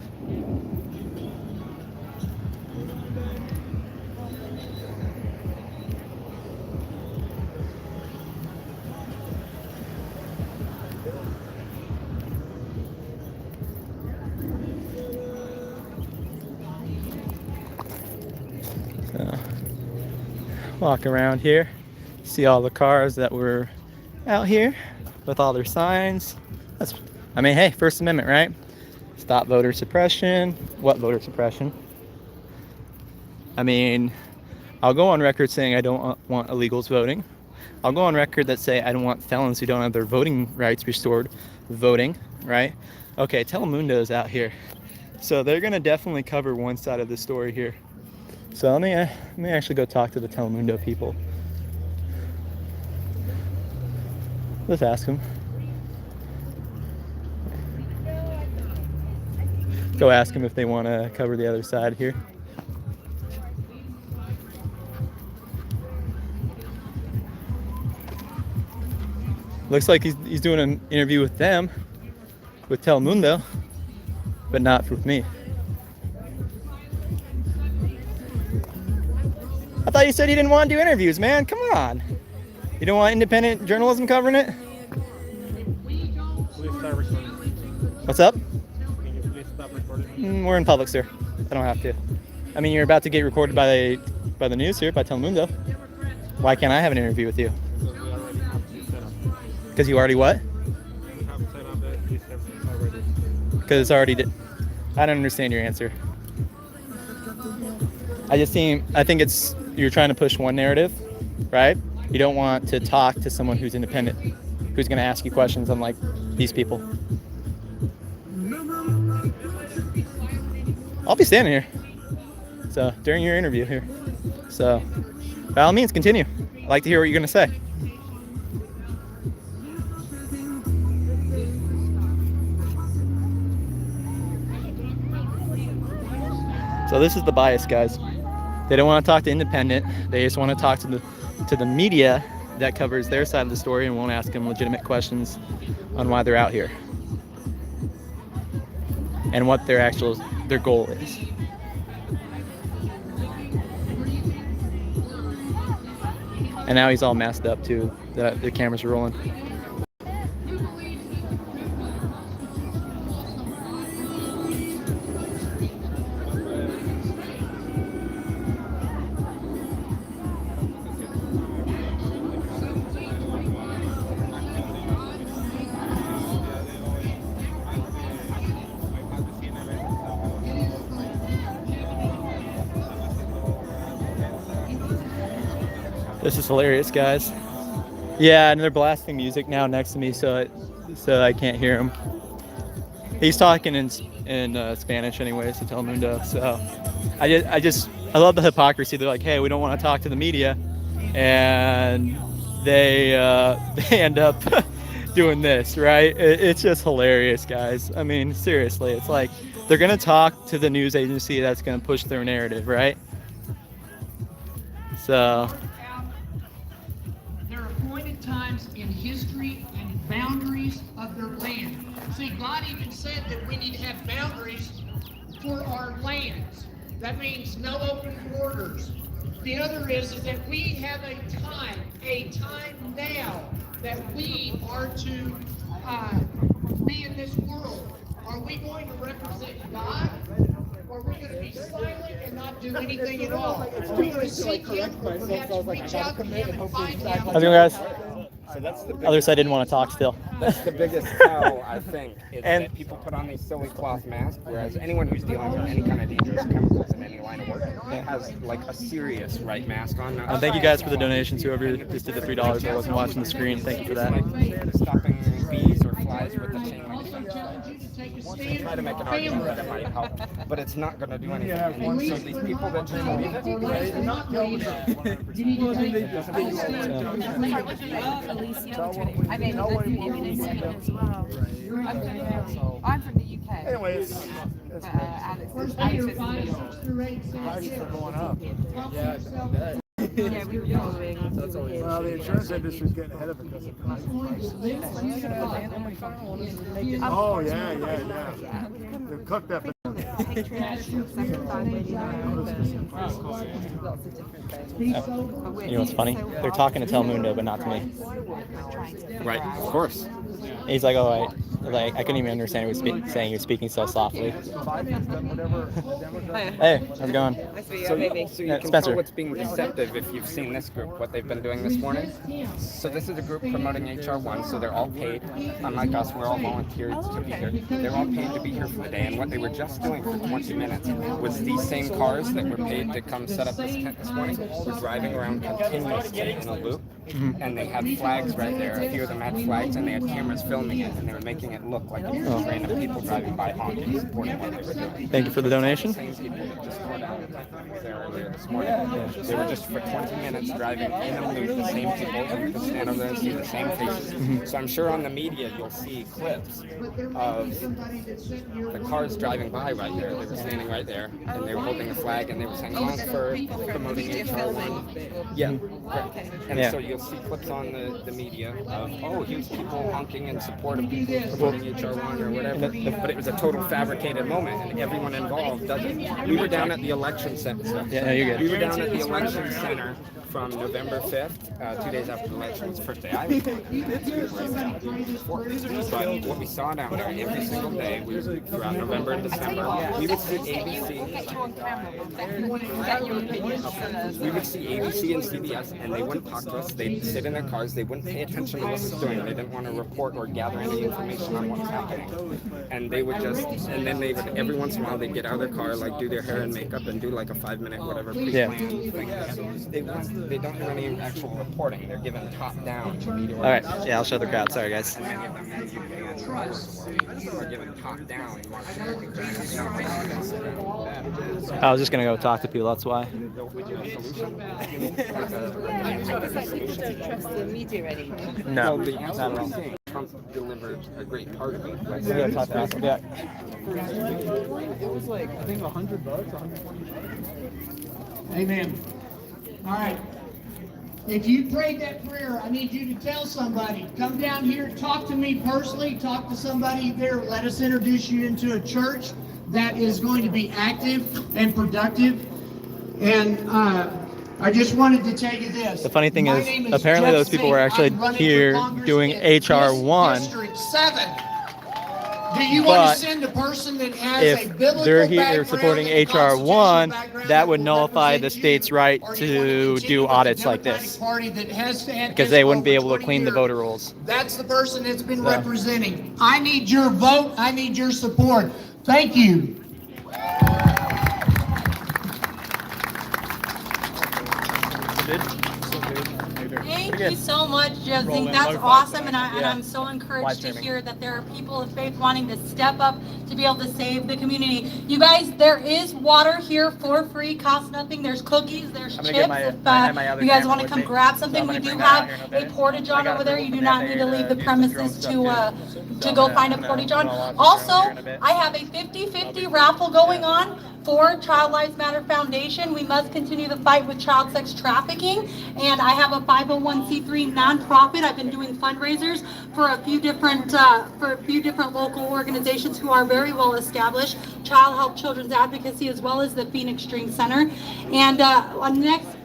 walk around here, see all the cars that were out here with all their signs. I mean, hey, First Amendment, right? Stop voter suppression. What voter suppression? I mean, I'll go on record saying I don't want illegals voting. I'll go on record that say I don't want felons who don't have their voting rights restored voting, right? Okay, Telemundo's out here. So they're gonna definitely cover one side of the story here. So let me actually go talk to the Telemundo people. Let's ask them. Go ask them if they want to cover the other side here. Looks like he's doing an interview with them, with Telemundo, but not with me. I thought you said you didn't want to do interviews, man. Come on. You don't want independent journalism covering it? What's up? We're in public, sir. I don't have to. I mean, you're about to get recorded by the news here, by Telemundo. Why can't I have an interview with you? Because you already what? Because it's already did. I don't understand your answer. I think you're trying to push one narrative, right? You don't want to talk to someone who's independent, who's going to ask you questions unlike these people. I'll be standing here. So during your interview here. So by all means, continue. I'd like to hear what you're going to say. So this is the bias, guys. They don't want to talk to independent. They just want to talk to the media that covers their side of the story and won't ask them legitimate questions on why they're out here and what their goal is. And now he's all masked up too. The cameras are rolling. This is hilarious, guys. Yeah, and they're blasting music now next to me, so I can't hear him. He's talking in Spanish anyways to Telemundo. So I love the hypocrisy. They're like, hey, we don't want to talk to the media, and they end up doing this, right? It's just hilarious, guys. I mean, seriously, it's like they're gonna talk to the news agency that's gonna push their narrative, right? So. Times in history and boundaries of their land. See, God even said that we need to have boundaries for our lands. That means no open borders. The other is that we have a time now that we are to be in this world. Are we going to represent God? Or are we going to be silent and not do anything at all? Are we going to seek Him? We're going to have to reach out to Him and find Him. How's it going, guys? So that's the Other side didn't want to talk still. That's the biggest tell, I think, is that people put on these silly cloth masks, whereas anyone who's dealing with any kind of dangerous chemicals in any line of work has like a serious mask on. Thank you guys for the donations. Whoever just did the $3 I wasn't watching the screen, thank you for that. Like stopping bees or flies with the chain link fence. They try to make an argument that it might help, but it's not going to do anything. And so these people that just believe it, I mean, I'm from the UK. Anyways, Prices are going up. Yeah, we were following. Well, the insurance industry's getting ahead of it because of prices. Oh, yeah. They've cooked that. You know what's funny? They're talking to Telemundo, but not to me. right, of course. He's like, all right. Like, I couldn't even understand what he was saying. He was speaking so softly. Hey, how's it going? So you can Spencer. tell what's being deceptive if you've seen this group, what they've been doing this morning. So this is a group promoting HR1, so they're all paid. Unlike us, we're all volunteers to be here. They're all paid to be here for the day, and what they were just doing for 20 minutes was these same cars that were paid to come set up this tent this morning were driving around continuously in a loop, and they had flags right there. A few of them had flags, and they had cameras filming it, and they were making it look like it was just random people driving by honking, supporting what they were doing. Thank you for the donation. Same people that just tore down the tent that was there earlier this morning. They were just for 20 minutes driving in a loop, the same people, and you can stand over there and see the same faces. So I'm sure on the media you'll see clips of the cars driving by right there. They were standing right there, and they were holding a flag, and they were saying, honk for promoting HR1. Yeah. And so you'll see clips on the media of, oh, here's people honking in support of people promoting HR1 or whatever. But it was a total fabricated moment, and everyone involved does it. We were down at the election center. Yeah, no, you're good. We were down at the election center from November 5th, 2 days after the election. It was the first day I was there. But what we saw down there every single day, throughout November and December, we would see ABC. We would see ABC and CBS, and they wouldn't talk to us. They'd sit in their cars. They wouldn't pay attention to what was doing. They didn't want to report or gather any information on what was happening. And they would just, and then they would, every once in a while, they'd get out of their car, like do their hair and makeup, and do like a 5-minute whatever pre-planned thing. They don't do any actual reporting. They're given top-down media. All right. Yeah, I'll show the crowd. Sorry, guys. And many of them in the UK are given top-down. I was just gonna go talk to people. That's why. Would you have a solution? Trust the media already. No, Well, the not answer at we're all. seeing, Trump delivered a great part of it. We gotta talk to us. Yeah. It was like, I think $100, $120. Amen. All right. If you prayed that prayer, I need you to tell somebody. Come down here, talk to me personally, talk to somebody there. Let us introduce you into a church that is going to be active and productive. And I just wanted to tell you this. The funny thing My is, name apparently Jeff those people were Sink. actually I'm running for here Congress doing in HR1. District 7. Do you want But to send a person that has a if biblical they're here background supporting and a constitutional HR1, background that would will nullify the represent state's you? right Or do to you want do continue with the audits like Democratic this. Party that has had Because this they for wouldn't be over able to 20 clean the years? voter rolls. That's the person that's been So. representing. I need your vote. I need your support. Thank you. Thank you so much, Jeff. That's awesome, and I'm so encouraged to hear that there are people of faith wanting to step up to be able to save the community. You guys, there is water here for free, costs nothing. There's cookies, there's chips. get my- If I have my other you guys camera want to with come me, grab so something, I'm we gonna do bring that have out here in a a minute. porta john I got over there. a You do Google not Connect need to there leave to the do some drone premises stuff to too. to So go I'm find a gonna porta john. watch it Also, around here in a bit. I have a 50-50 raffle going on for Child Lives Matter Foundation. We must continue the fight with child sex trafficking, and I have a 501c3 nonprofit. I've been doing fundraisers for a few different local organizations who are very well established, Child Help Children's Advocacy, as well as the Phoenix Dream Center. And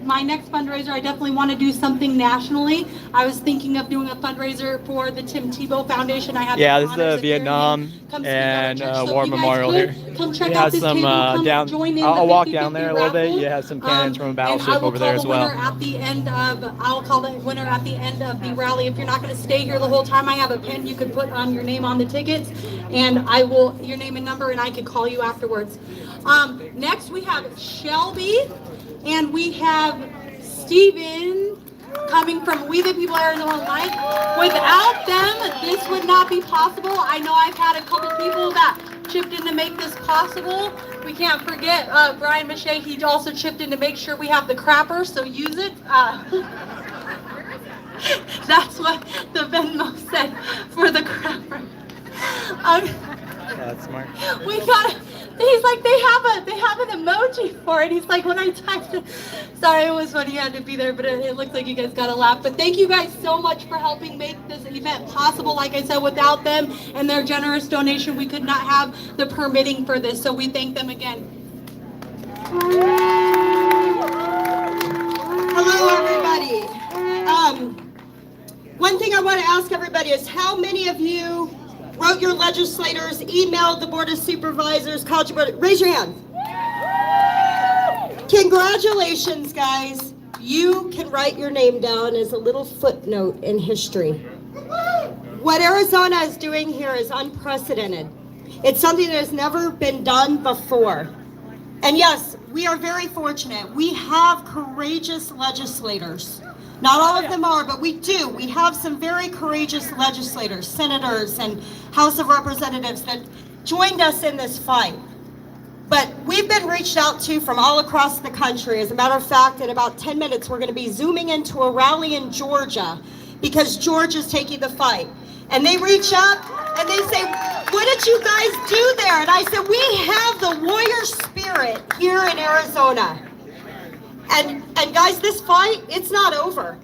my next fundraiser, I definitely want to do something nationally. I was thinking of doing a fundraiser for the Tim Tebow Foundation. I have Yeah, the this is honors the of hearing Vietnam him come speak at our and church. So if War you guys Memorial could, here. come check It out has this some table, come down. join in I'll the walk 50-50 down there a little bit. raffle. You have some cannons from a And I battleship will over there call as the well. winner at the end of, I'll call the winner at the end of the rally. If you're not going to stay here the whole time, I have a pen you could put your name on the tickets, and I will, your name and number, and I can call you afterwards. Next we have Shelby, and we have Steven coming from We the People Arizona Life. Without them, this would not be possible. I know I've had a couple people that chipped in to make this possible. We can't forget Brian Mache. He also chipped in to make sure we have the crapper, so use it. That's what the Venmo said for the crapper. That's smart. We got it. He's like, they have an emoji for it. He's like, when I typed it, sorry, it was funny, you had to be there, but it looks like you guys got a laugh. But thank you guys so much for helping make this event possible. Like I said, without them and their generous donation, we could not have the permitting for this. So we thank them again. Hello, everybody. One thing I want to ask everybody is how many of you wrote your legislators, emailed the Board of Supervisors, called your board. Raise your hand. Congratulations, guys. You can write your name down as a little footnote in history. What Arizona is doing here is unprecedented. It's something that has never been done before. And yes, we are very fortunate. We have courageous legislators. Not all of them are, but we do. We have some very courageous legislators, senators, and House of Representatives that joined us in this fight. But we've been reached out to from all across the country. As a matter of fact, in about 10 minutes, we're going to be zooming into a rally in Georgia because Georgia's taking the fight. And they reach up and they say, what did you guys do there? And I said, we have the warrior spirit here in Arizona. And guys, this fight, it's not over.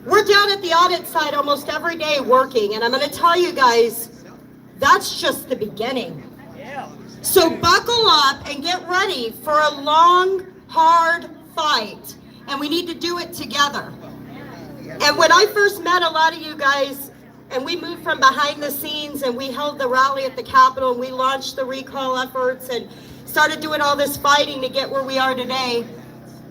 We're down at the audit site almost every day working. And I'm going to tell you guys, that's just the beginning. So buckle up and get ready for a long, hard fight. And we need to do it together. And when I first met a lot of you guys, and we moved from behind the scenes and we held the rally at the Capitol and we launched the recall efforts and started doing all this fighting to get where we are today,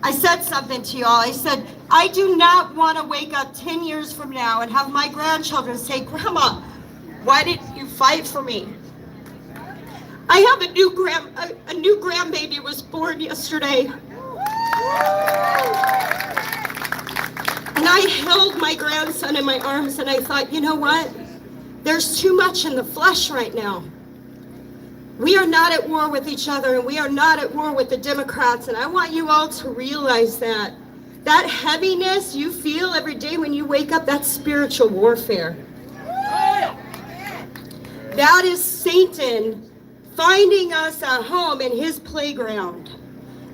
I said something to y'all. I said, I do not want to wake up 10 years from now and have my grandchildren say, Grandma, why didn't you fight for me? I have a new grandbaby was born yesterday. And I held my grandson in my arms and I thought, you know what? There's too much in the flesh right now. We are not at war with each other and we are not at war with the Democrats. And I want you all to realize that. That heaviness you feel every day when you wake up, that's spiritual warfare. That is Satan finding us a home in his playground,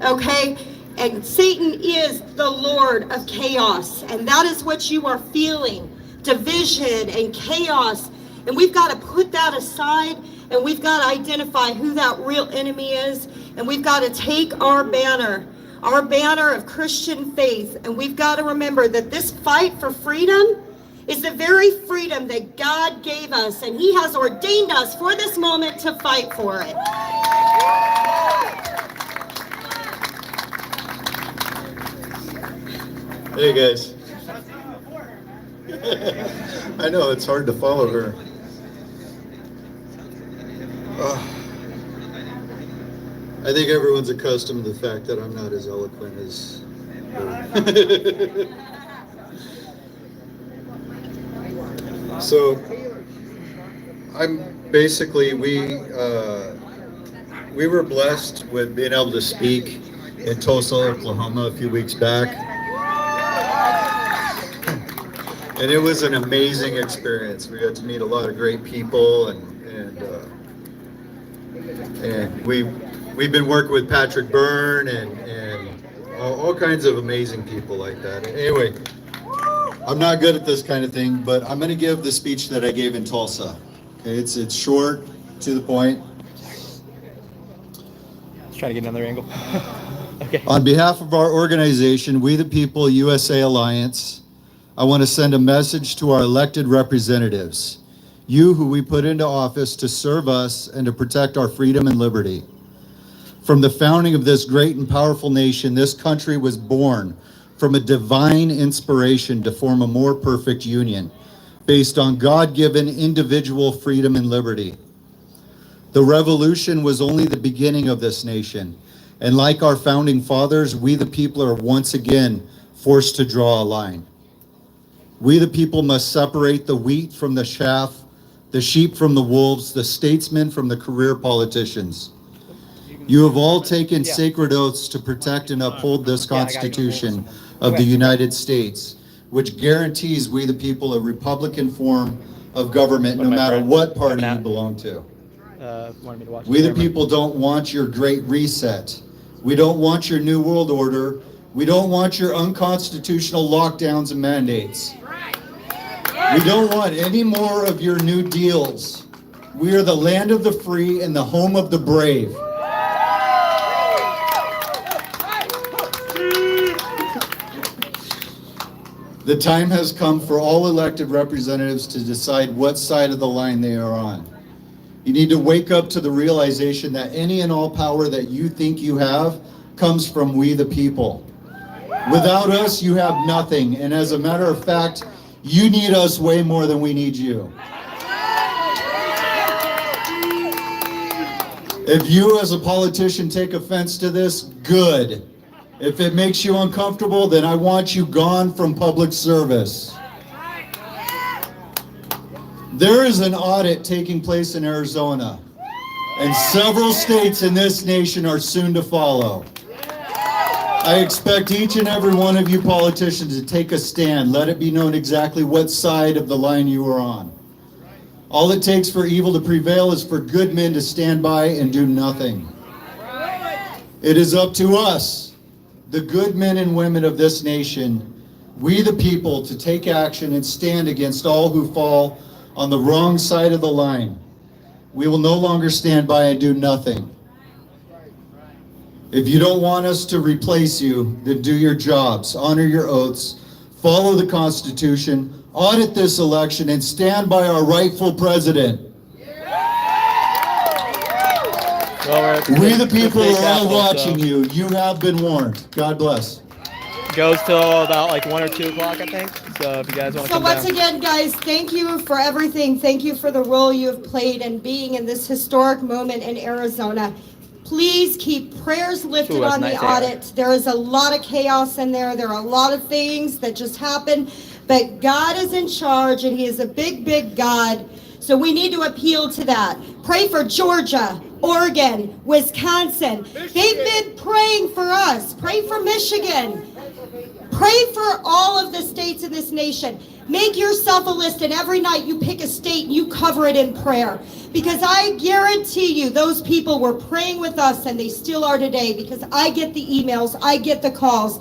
okay? And Satan is the Lord of chaos, and that is what you are feeling, division and chaos. And we've got to put that aside, and we've got to identify who that real enemy is, and we've got to take our banner of Christian faith, and we've got to remember that this fight for freedom is the very freedom that God gave us, and he has ordained us for this moment to fight for it. Hey guys. I know, it's hard to follow her. I think everyone's accustomed to the fact that I'm not as eloquent as her. So, we were blessed with being able to speak in Tulsa, Oklahoma a few weeks back. And it was an amazing experience. We got to meet a lot of great people and we've been working with Patrick Byrne and all kinds of amazing people like that. Anyway, I'm not good at this kind of thing, but I'm going to give the speech that I gave in Tulsa. Okay, it's short, to the point. Let's try to get another angle. Okay. On behalf of our organization, We the People USA Alliance, I want to send a message to our elected representatives, you who we put into office to serve us and to protect our freedom and liberty. From the founding of this great and powerful nation, this country was born from a divine inspiration to form a more perfect union based on God-given individual freedom and liberty. The revolution was only the beginning of this nation, and like our founding fathers, we the people are once again forced to draw a line. We the people must separate the wheat from the chaff, the sheep from the wolves, the statesmen from the career politicians. You have all taken sacred oaths to protect and uphold this Constitution of the United States, which guarantees we the people a Republican form of government no matter what party you belong to. We the people don't want your great reset. We don't want your new world order. We don't want your unconstitutional lockdowns and mandates. We don't want any more of your new deals. We are the land of the free and the home of the brave. The time has come for all elected representatives to decide what side of the line they are on. You need to wake up to the realization that any and all power that you think you have comes from we the people. Without us, you have nothing. And as a matter of fact, you need us way more than we need you. If you as a politician take offense to this, good. If it makes you uncomfortable, then I want you gone from public service. There is an audit taking place in Arizona, and several states in this nation are soon to follow. I expect each and every one of you politicians to take a stand. Let it be known exactly what side of the line you are on. All it takes for evil to prevail is for good men to stand by and do nothing. It is up to us, the good men and women of this nation, we the people, to take action and stand against all who fall on the wrong side of the line. We will no longer stand by and do nothing. If you don't want us to replace you, then do your jobs, honor your oaths, follow the Constitution, audit this election, and stand by our rightful president. We the people are all watching you. You have been warned. God bless. Goes till about like 1 or 2 o'clock, I think. So if you guys want to So come once down. again, guys, thank you for everything. Thank you for the role you have played in being in this historic moment in Arizona. Please keep prayers lifted Ooh, that's on the nice hair. audit. There is a lot of chaos in there. There are a lot of things that just happen. But God is in charge, and He is a big, big God. So we need to appeal to that. Pray for Georgia, Oregon, Wisconsin. They've been praying for us. Pray for Michigan. Pray for all of the states in this nation. Make yourself a list, and every night you pick a state and you cover it in prayer. Because I guarantee you those people were praying with us, and they still are today, because I get the emails, I get the calls.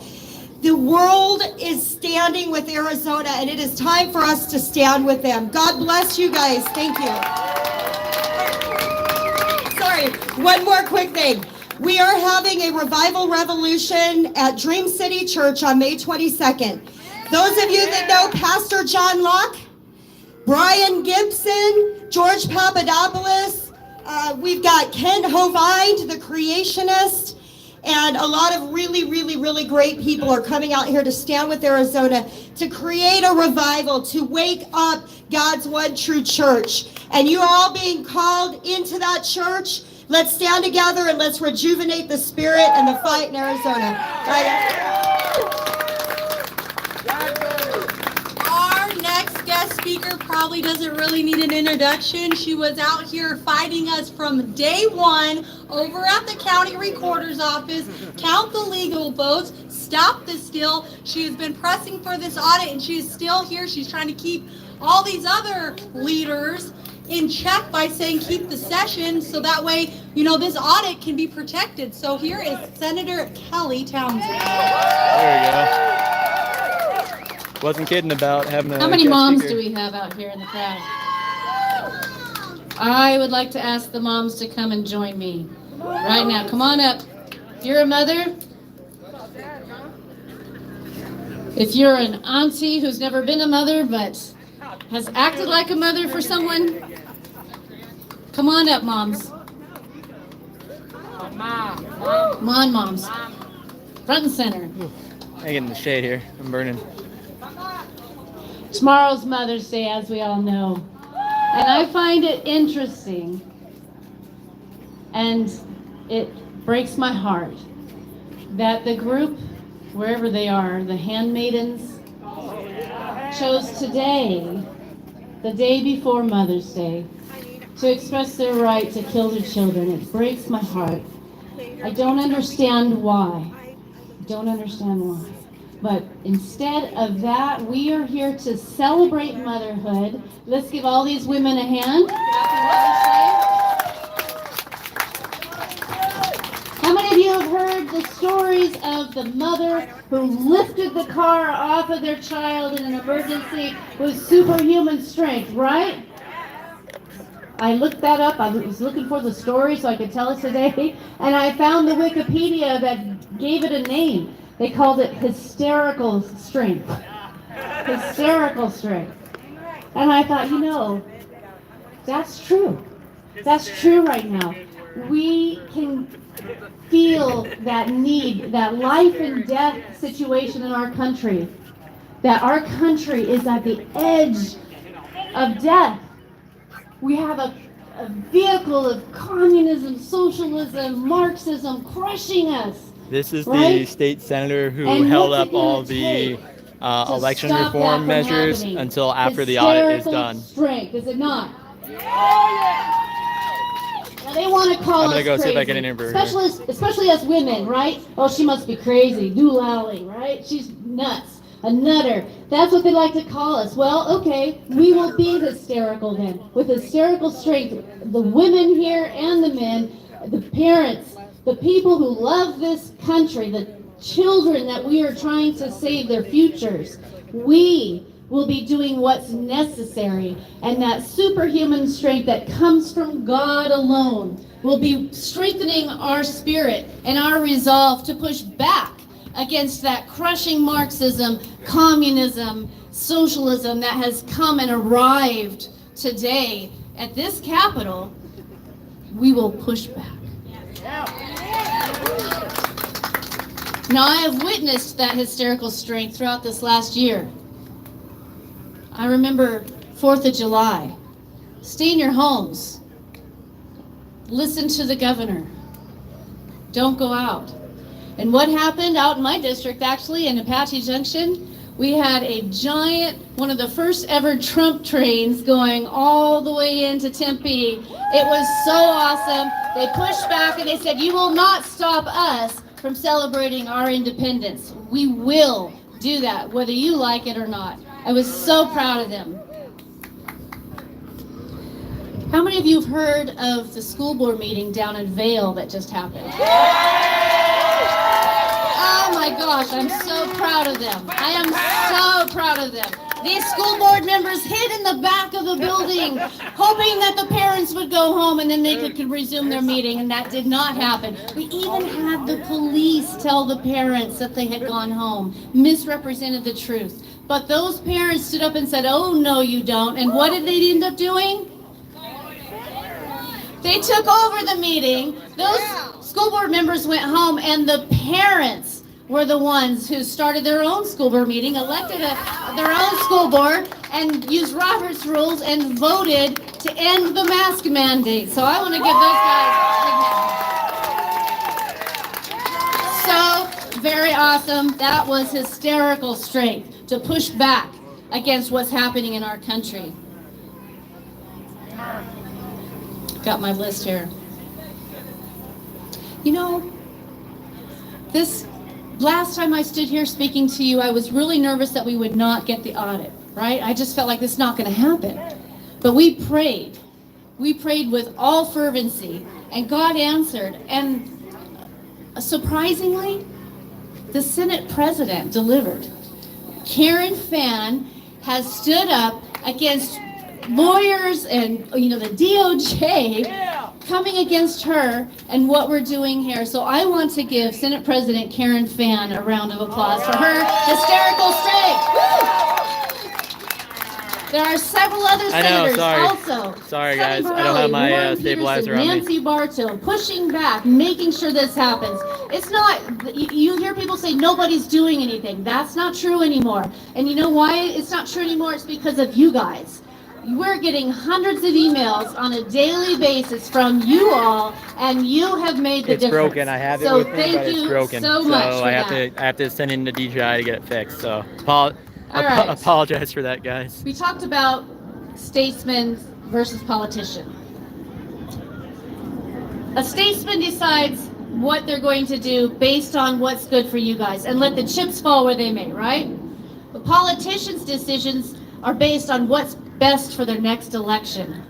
The world is standing with Arizona, and it is time for us to stand with them. God bless you guys. Thank you. Sorry, one more quick thing. We are having a revival revolution at Dream City Church on May 22nd. Those of you that know Pastor John Locke, Brian Gibson, George Papadopoulos, we've got Ken Hovind, the creationist, and a lot of really, really, really great people are coming out here to stand with Arizona to create a revival, to wake up God's one true church. And you are all being called into that church. Let's stand together and let's rejuvenate the spirit and the fight in Arizona. Our next guest speaker probably doesn't really need an introduction. She was out here fighting us from day one over at the county recorder's office. Count the legal votes, stop the steal. She has been pressing for this audit, and she is still here. She's trying to keep all these other leaders in check by saying keep the session, so that way, you know, this audit can be protected. So here is Senator Kelly Townsend. There you go. Wasn't kidding about having a How many guest moms speaker. do we have out here in the crowd? I would like to ask the moms to come and join me right now. Come on up. If you're a mother, if you're an auntie who's never been a mother but has acted like a mother for someone, come on up, moms. Come on, moms. Front and center. I get in the shade here. I'm burning. Tomorrow's Mother's Day, as we all know. And I find it interesting, and it breaks my heart, that the group, wherever they are, the handmaidens, chose today, the day before Mother's Day, to express their right to kill their children. It breaks my heart. I don't understand why. But instead of that, we are here to celebrate motherhood. Let's give all these women a hand. How many of you have heard the stories of the mother who lifted the car off of their child in an emergency with superhuman strength, right? I looked that up. I was looking for the story so I could tell it today, and I found the Wikipedia that gave it a name. They called it hysterical strength. hysterical strength. And I thought, that's true. That's true right now. We can feel that need, that life and death situation in our country, that our country is at the edge of death. We have a vehicle of communism, socialism, Marxism crushing us. This is right? the state senator who And held what's up it gonna all the election stop that reform from measures happening? until after the audit is Hysterical done. strength, is it not? Now they want to call I'm gonna us go crazy. see if I get an Uber here. Especially us women, right? Oh, she must be crazy, doolally, right? She's nuts, a nutter. That's what they like to call us. Well, okay, we will be hysterical then, with hysterical strength. The women here and the men, the parents, the people who love this country, the children that we are trying to save their futures. We will be doing what's necessary, and that superhuman strength that comes from God alone will be strengthening our spirit and our resolve to push back against that crushing Marxism, communism, socialism that has come and arrived today at this Capitol. We will push back. Now, I have witnessed that hysterical strength throughout this last year. I remember 4th of July. Stay in your homes. Listen to the governor. Don't go out. And what happened out in my district, actually, in Apache Junction, we had a giant, one of the first ever Trump trains going all the way into Tempe. It was so awesome. They pushed back and they said, you will not stop us from celebrating our independence. We will do that, whether you like it or not. I was so proud of them. How many of you have heard of the school board meeting down in Vail that just happened? Oh my gosh, I'm so proud of them. I am so proud of them. These school board members hid in the back of the building, hoping that the parents would go home and then they could resume their meeting, and that did not happen. We even had the police tell the parents that they had gone home, misrepresented the truth. But those parents stood up and said, oh, no, you don't. And what did they end up doing? They took over the meeting. Those school board members went home, and the parents were the ones who started their own school board meeting, elected their own school board, and used Robert's rules and voted to end the mask mandate. So I want to give those guys a big hand. So very awesome. That was hysterical strength to push back against what's happening in our country. Got my list here. This last time I stood here speaking to you, I was really nervous that we would not get the audit, right? I just felt like this is not going to happen. But we prayed. We prayed with all fervency, and God answered. And surprisingly, the Senate president delivered. Karen Fann has stood up against lawyers and the DOJ coming against her and what we're doing here. So I want to give Senate President Karen Fann a round of applause for her hysterical strength. There are several other senators also. Sorry guys, I don't have my stabilizer on me. Nancy Bartow pushing back, making sure this happens. It's not, you hear people say nobody's doing anything. That's not true anymore. And you know why it's not true anymore? It's because of you guys. We're getting hundreds of emails on a daily basis from you all, and you have made the difference. It's broken. I have it with me, but it's broken. So much for I have to send in the DJI to get it fixed. So apologize for that, guys. We talked about statesman versus politician. A statesman decides what they're going to do based on what's good for you guys, and let the chips fall where they may, right? But politicians' decisions are based on what's best for their next election.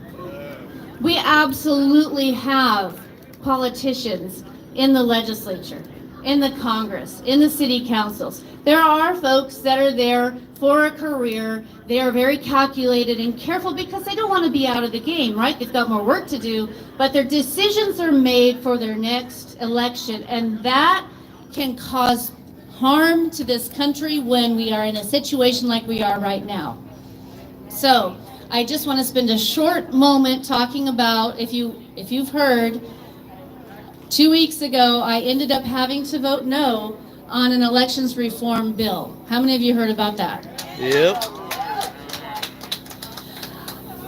We absolutely have politicians in the legislature, in the Congress, in the city councils. There are folks that are there for a career. They are very calculated and careful because they don't want to be out of the game, right? They've got more work to do, but their decisions are made for their next election, and that can cause harm to this country when we are in a situation like we are right now. So I just want to spend a short moment talking about, if you've heard, 2 weeks ago I ended up having to vote no on an elections reform bill. How many of you heard about that? Yep.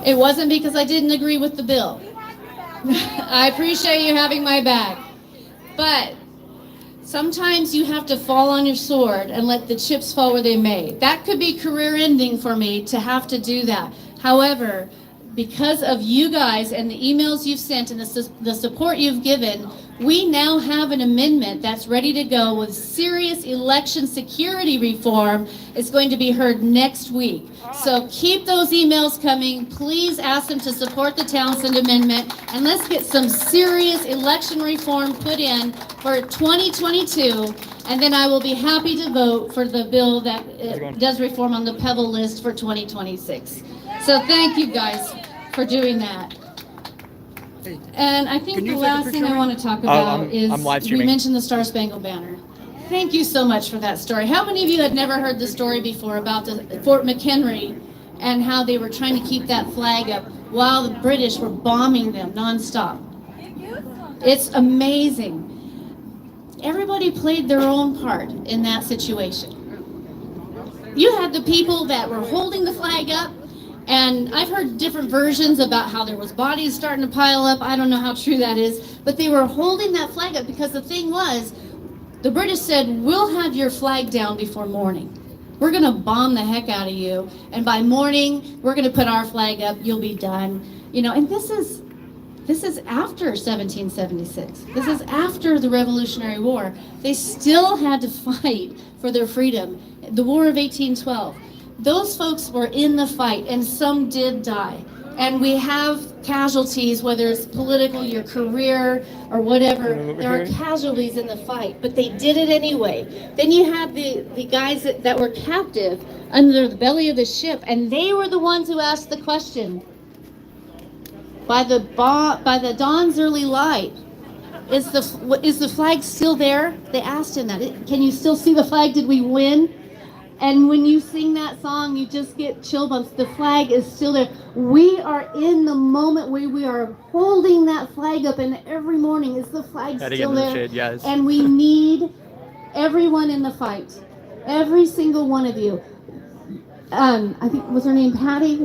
It wasn't because I didn't agree with the bill. I appreciate you having my back. But sometimes you have to fall on your sword and let the chips fall where they may. That could be career ending for me to have to do that. However, because of you guys and the emails you've sent and the support you've given, we now have an amendment that's ready to go with serious election security reform. It's going to be heard next week. So keep those emails coming. Please ask them to support the Townsend Amendment, and let's get some serious election reform put in for 2022, and then I will be happy to vote for the bill that does reform on the Pebble list for 2026. So thank you guys for doing that. And I think the last thing I want to talk about is we mentioned the Star Spangled Banner. Thank you so much for that story. How many of you had never heard the story before about Fort McHenry and how they were trying to keep that flag up while the British were bombing them nonstop? It's amazing. Everybody played their own part in that situation. You had the people that were holding the flag up, and I've heard different versions about how there was bodies starting to pile up. I don't know how true that is, but they were holding that flag up because the thing was, the British said, we'll have your flag down before morning. We're going to bomb the heck out of you, and by morning, we're going to put our flag up. You'll be done. You know, and this is after 1776. This is after the Revolutionary War. They still had to fight for their freedom. The War of 1812. Those folks were in the fight, and some did die. And we have casualties, whether it's political, your career, or whatever. There are casualties in the fight, but they did it anyway. Then you have the guys that were captive under the belly of the ship, and they were the ones who asked the question. By the dawn's early light, is the flag still there? They asked him that. Can you still see the flag? Did we win? And when you sing that song, you just get chill bumps. The flag is still there. We are in the moment where we are holding that flag up, and every morning is the flag still there. And we need everyone in the fight. Every single one of you. I think, was her name Patty,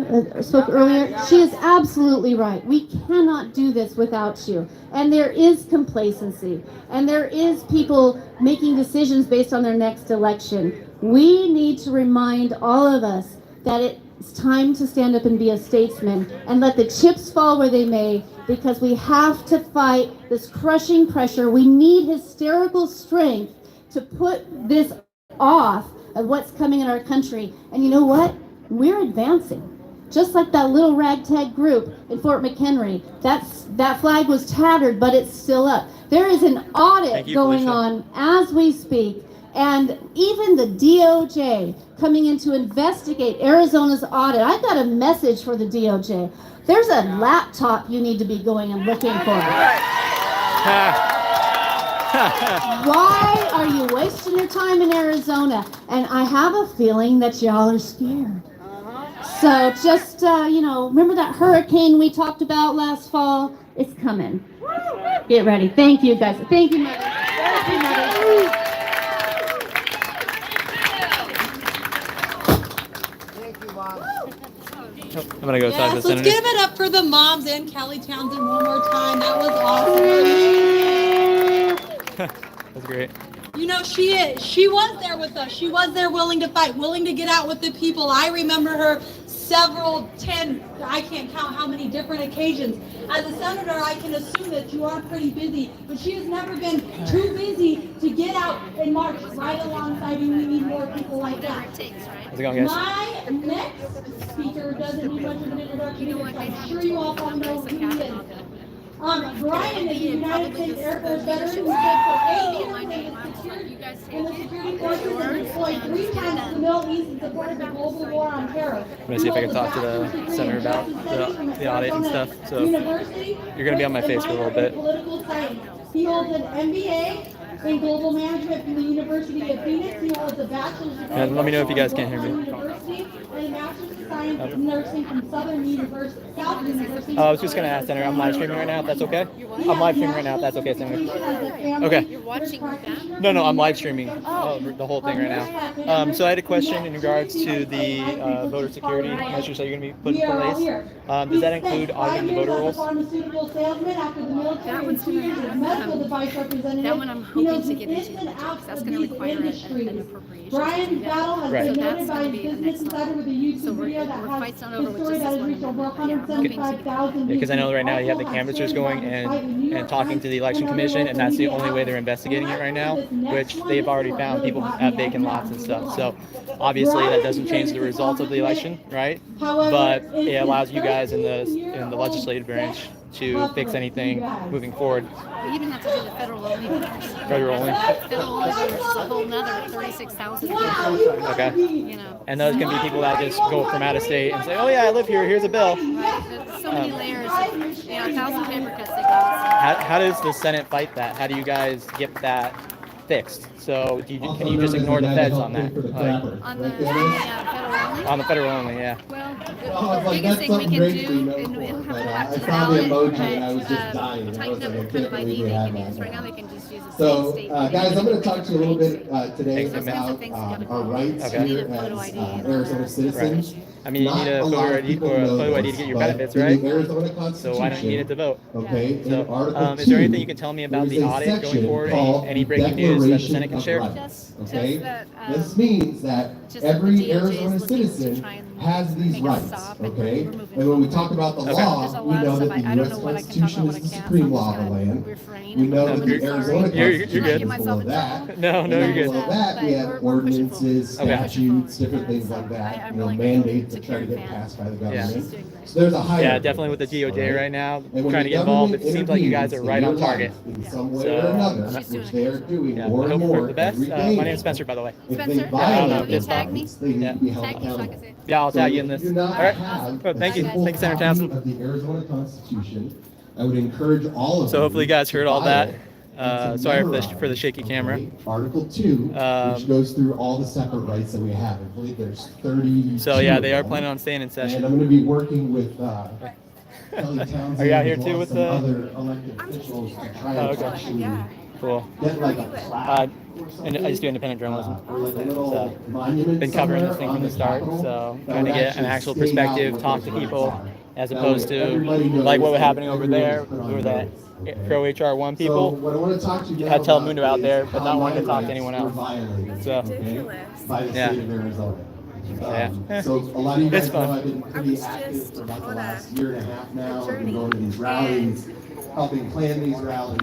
spoke earlier? She is absolutely right. We cannot do this without you. And there is complacency. And there is people making decisions based on their next election. We need to remind all of us that it's time to stand up and be a statesman and let the chips fall where they may, because we have to fight this crushing pressure. We need hysterical strength to put this off of what's coming in our country. And you know what? We're advancing. Just like that little ragtag group in Fort McHenry. That flag was tattered, but it's still up. There is an audit going on as we speak. And even the DOJ coming in to investigate Arizona's audit. I've got a message for the DOJ. There's a laptop you need to be going and looking for. Why are you wasting your time in Arizona? And I have a feeling that y'all are scared. So just, remember that hurricane we talked about last fall? It's coming. Get ready. Thank you, guys. Thank you, Mother. Thank you, Mother. I'm gonna go talk to the senator. Let's give it up for the moms and Kelly Townsend one more time. That was awesome. That's great. You know, she was there with us. She was there willing to fight, willing to get out with the people. I remember her I can't count how many different occasions. As a senator, I can assume that you are pretty busy, but she has never been too busy to get out and march right alongside you. We need more people like that. How's it going, guys? My next speaker doesn't need much of an introduction, because I'm sure you all know who he is. Brian is a United States Air Force veteran who served for 8 years in the security forces and deployed 3 times to the Middle East in support of the global war on terror. I'm going to see if I can talk to the senator about the audit and stuff. So you're going to be on my face for a little bit. Political science. He holds an MBA in global management from the University of Phoenix. He holds a bachelor's degree. Let me know if you guys can't hear me. University and a master's of science in nursing from Southern University, South University. I was just gonna ask Senator. I'm live streaming right now. If that's okay. I'm live streaming right now. If that's okay, Senator. Okay. You're watching that? No, I'm live streaming the whole thing right now. So I had a question in regards to the voter security measures that you're going to be putting in place. Does that include auditing the voter rolls? Pharmaceutical salesman after the military and 2 years as medical device representative. That one I'm hoping to get into, instant because that's out going to of require these an appropriation. Brian Battle has Right. been So noted that's by gonna be the Business next Insider level. with a YouTube So video that we're has fights not the over with story just that this has one. reached over Yeah, I'm hoping to 175,000 views. Because I know right now you have the canvassers going and talking to the election commission, and that's the only way they're investigating it right now, which they've already found people at vacant lots and stuff. So obviously that doesn't change the results of the election, right? But it allows you guys in the legislative branch to fix anything moving forward. We even have to do the federal only ones. Federal only? Federal only, which is a whole nother 36,000. Okay. You know. And those can be people that just go from out of state and say, oh yeah, I live here, here's a bill. Right. There's so many layers, of, 1,000 paper cuts they got. How does the Senate fight that? How do you guys get that fixed? So can you just ignore the feds on that? Like, On the federal only? on the federal only, yeah. Well, the biggest thing we can do, and it'll have to go back to the ballot, but tighten up what kind of ID they can use. Right now they can just use a So, state guys, I'm going to talk to you a little bit today Thanks, about things that gotta our go. rights Okay. here Need a photo as ID and all Arizona that. citizens. I mean, you need a Not lot photo of ID people or a know photo ID to this, get your but benefits, in right? the Arizona Constitution, So why don't you need it to vote? Okay, in So, Article 2, is there anything you can tell me about the there's a audit going section forward? called Any breaking news that the Declaration Senate can of share? Rights, Just okay? that, This means that just that the every DOJ is Arizona looking to citizen try and has these make us rights, stop and okay? we're moving And when we talk about the Okay. There's a law, lot we of know stuff that the I don't U.S. know what I can talk Constitution about, is what the I can't. supreme So law I'm of the just land. gonna refrain. We know that No, the you're- Arizona you're Constitution good. is below that. No, And you're then good. below that, we have We're pushing ordinances, forward. We're pushing statutes, forward. different things So like that, I'm you know, really mandates that to try to get Karen Fan. passed by the Yeah. government. She's doing great. So there's a hierarchy. Yeah, definitely with the DOJ alright? right now, And when trying the to get involved. It government seems like you guys are intervenes right in on your target. life in some way So, or another, She's which doing they are doing Yeah, more I and hope more for the best. every My day. name's Spencer, by the way. If Spencer, they violate will you those tag me? rights, they need Yeah. to be held Tag me so I can accountable. see it. Yeah, I'll So tag you if in this. do not All right. have Oh, thank you. a full Thank you, Senator copy Townsend. of the Arizona Constitution, I would encourage all of So hopefully you guys to heard all buy that. it and to Sorry memorize, for the shaky camera. okay? Article 2, which goes through all the separate rights that we have. I believe there's 30. So yeah, they are planning on staying in session. And I'm going to be working with Kelly Townsend. Are you out here as too well with as some other elected officials to try Oh, and okay. actually Cool. get like a plaque. And I just do independent journalism. Or like a little So, monument been covering this somewhere thing on from the start, Capitol so that trying to would get an actually actual state out perspective, what talk those to rights people, are. as That opposed way to everybody knows like what was that happening over everyone there, is put on where that notice, okay? pro HR1 So people what I want to talk to you now had about Telemundo out is there, but how not wanting my to talk to rights anyone were else. violated, So, okay, by the yeah. state of Arizona. Yeah. So a lot of you It's guys know fun. I've been pretty active for about the last year and a half now. I've been going to these rallies, helping plan these rallies.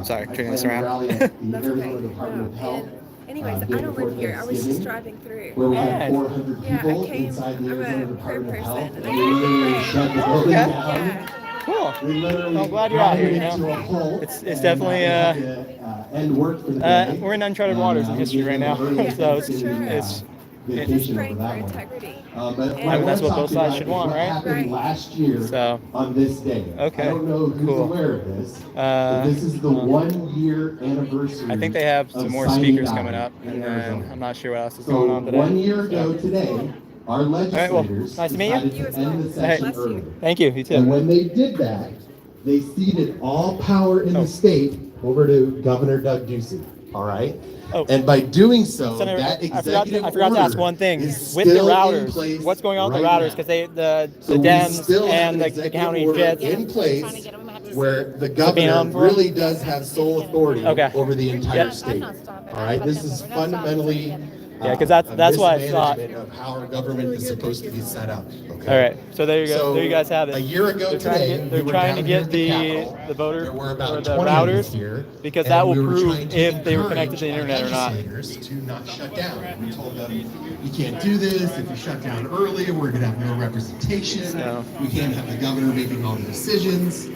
Sorry, I turning this planned a around. rally at the Arizona Department of Health. Anyways, I day don't before live here. I was just Thanksgiving, driving through. where we had Yeah. 400 Yeah, I people came- inside the I'm a Arizona prayer Department of person, Health. and We I came to literally pray. shut the building Okay. down. Yeah. Cool. We literally I'm glad you're out here, you grounded it know. to a halt, It's and, definitely, we had to, end work for the day. we're in uncharted waters in history right now. So it's vacation praying over that for one. integrity. But And I that's wanna what talk both to you sides about should is want, what right? happened Right. last year So, on this day. okay, I don't know who's cool. aware of this, but this is the 1 year anniversary. I think they have some of more signing speakers on coming up, in and then Arizona. I'm not sure what else is So going on today. 1 year ago So, today, our right, well, legislators nice to meet you. decided You as to end well. the session Bless you. early. Thank you. You And too. when they did that, they ceded all power in Oh. the state over to Governor Doug Ducey. All right. Oh. And by doing so, Senator, that I executive forgot to ask order one thing is with the still in routers. place What's going on with right the routers? now. Because the So we Dems still have and an the executive county order jets. in place Trying to get them, I have to where the being governor on for really does have sole authority Okay. over the entire Yep. state. All right, this is fundamentally Yeah, 'cause that's a what I thought. mismanagement of how our government is supposed to be set up. Okay? All right. So there you go. So, there you guys have it. a year ago they're trying today, to get, they're we were trying to down here get at the Capitol. the voter There were or about the 20 of us routers here, because and that will we were prove trying to if they were connected to the encourage internet or not. legislators to not shut down. We told them, you can't do this. If you shut down early, we're going to have no representation. So- We can't have the governor making all the decisions.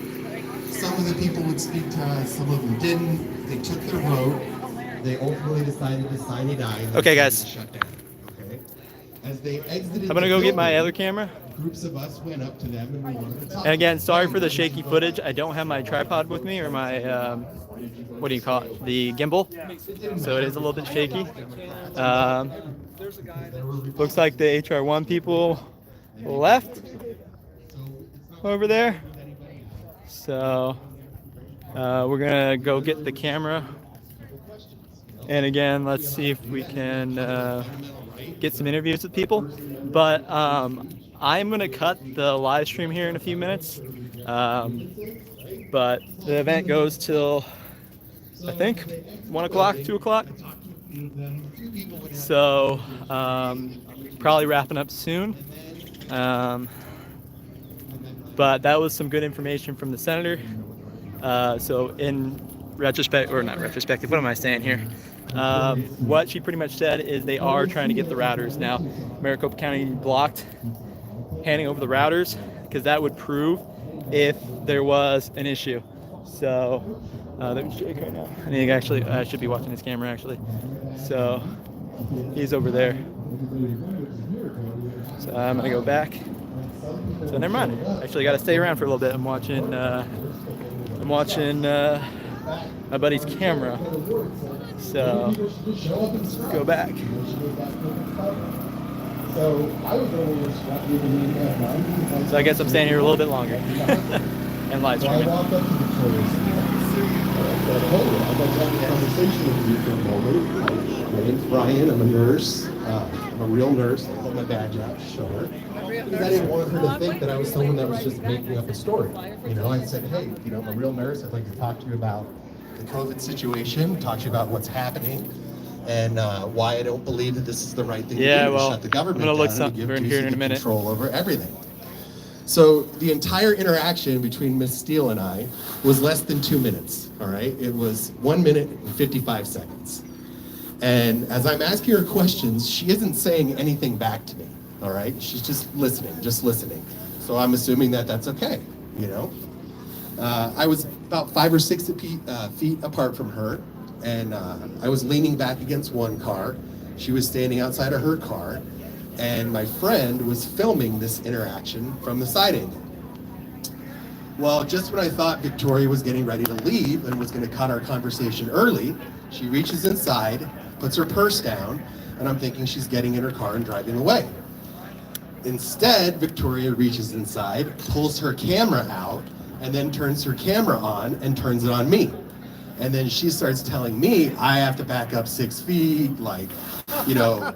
Some of the people would speak to us, some of them didn't. They took their vote. They ultimately decided to sign a die. and Okay, decided guys. to shut down. Okay? As they exited I'm gonna the go get my building, other camera. groups of us went up to them and we wanted to talk. And again, sorry for the shaky footage. I don't have my tripod with me or my what do you call it? The gimbal. So it is a little bit shaky. Looks like the HR1 people left over there. So we're gonna go get the camera. And again, let's see if we can get some interviews with people. But I'm gonna cut the live stream here in a few minutes. But the event goes till, I think, 1 o'clock, 2 o'clock. So probably wrapping up soon. But that was some good information from the senator. So in retrospect, or not retrospective, what am I saying here? What she pretty much said is they are trying to get the routers. Now, Maricopa County blocked handing over the routers because that would prove if there was an issue. So let me check right now. I think actually I should be watching his camera actually. So he's over there. So I'm gonna go back. So never mind. Actually, got to stay around for a little bit. I'm watching my buddy's camera. So let's go back. So I guess I'm staying here a little bit longer and live streaming. I'd like to have a conversation with you for a moment. My name's Brian. I'm a nurse. I'm a real nurse. I hold my badge out to show her. Because I didn't want her to think that I was someone that was just making up a story. You know, I said, hey, you know, I'm a real nurse. I'd like to talk to you about the COVID situation, talk to you about what's happening, and why I don't believe that this is the right thing to do, to shut the government down and give Tuesday control over everything. So the entire interaction between Ms. Steele and I was less than 2 minutes, all right? It was 1 minute and 55 seconds. And as I'm asking her questions, she isn't saying anything back to me, all right? She's just listening. So I'm assuming that that's okay, you know? I was about 5 or 6 feet apart from her, and I was leaning back against one car. She was standing outside of her car, and my friend was filming this interaction from the side angle. Well, just when I thought Victoria was getting ready to leave and was going to cut our conversation early, she reaches inside, puts her purse down, and I'm thinking she's getting in her car and driving away. Instead, Victoria reaches inside, pulls her camera out, and then turns her camera on and turns it on me. And then she starts telling me I have to back up 6 feet, like, you know,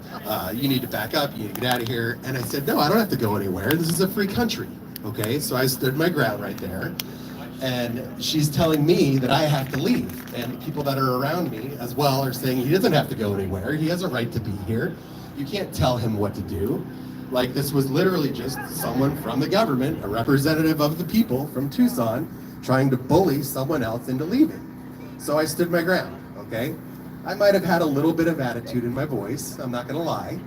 you need to back up, you need to get out of here. And I said, no, I don't have to go anywhere. This is a free country, okay? So I stood my ground right there. And she's telling me that I have to leave. And people that are around me as well are saying he doesn't have to go anywhere. He has a right to be here. You can't tell him what to do. Like, this was literally just someone from the government, a representative of the people from Tucson, trying to bully someone else into leaving. So I stood my ground, okay? I might have had a little bit of attitude in my voice, I'm not gonna lie,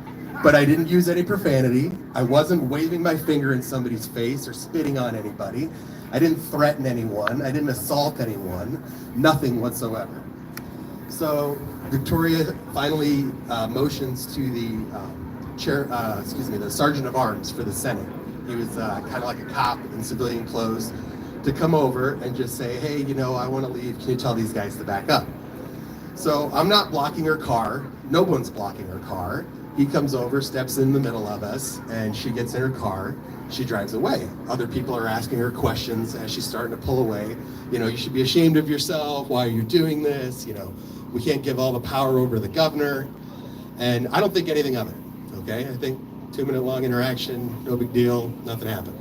but I didn't use any profanity. I wasn't waving my finger in somebody's face or spitting on anybody. I didn't threaten anyone. I didn't assault anyone, nothing whatsoever. So Victoria finally motions to the the Sergeant of Arms for the Senate. He was kind of like a cop in civilian clothes, to come over and just say, hey, you know, I want to leave. Can you tell these guys to back up? So I'm not blocking her car. No one's blocking her car. He comes over, steps in the middle of us, and she gets in her car. She drives away. Other people are asking her questions as she's starting to pull away. You know, you should be ashamed of yourself. Why are you doing this? You know, we can't give all the power over to the governor. And I don't think anything of it, okay? I think 2-minute long interaction, no big deal, nothing happened.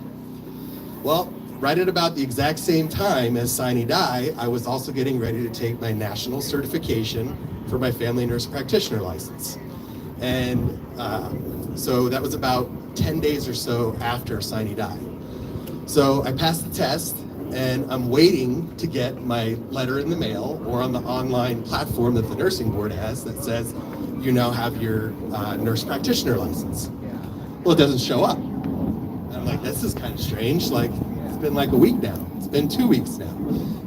Well, right at about the exact same time as Sine Die, I was also getting ready to take my national certification for my family nurse practitioner license. And so that was about 10 days or so after Sine Die. So I passed the test, and I'm waiting to get my letter in the mail or on the online platform that the nursing board has that says, you now have your nurse practitioner license. Well, it doesn't show up. And I'm like, this is kind of strange. Like, it's been like a week now. It's been 2 weeks now.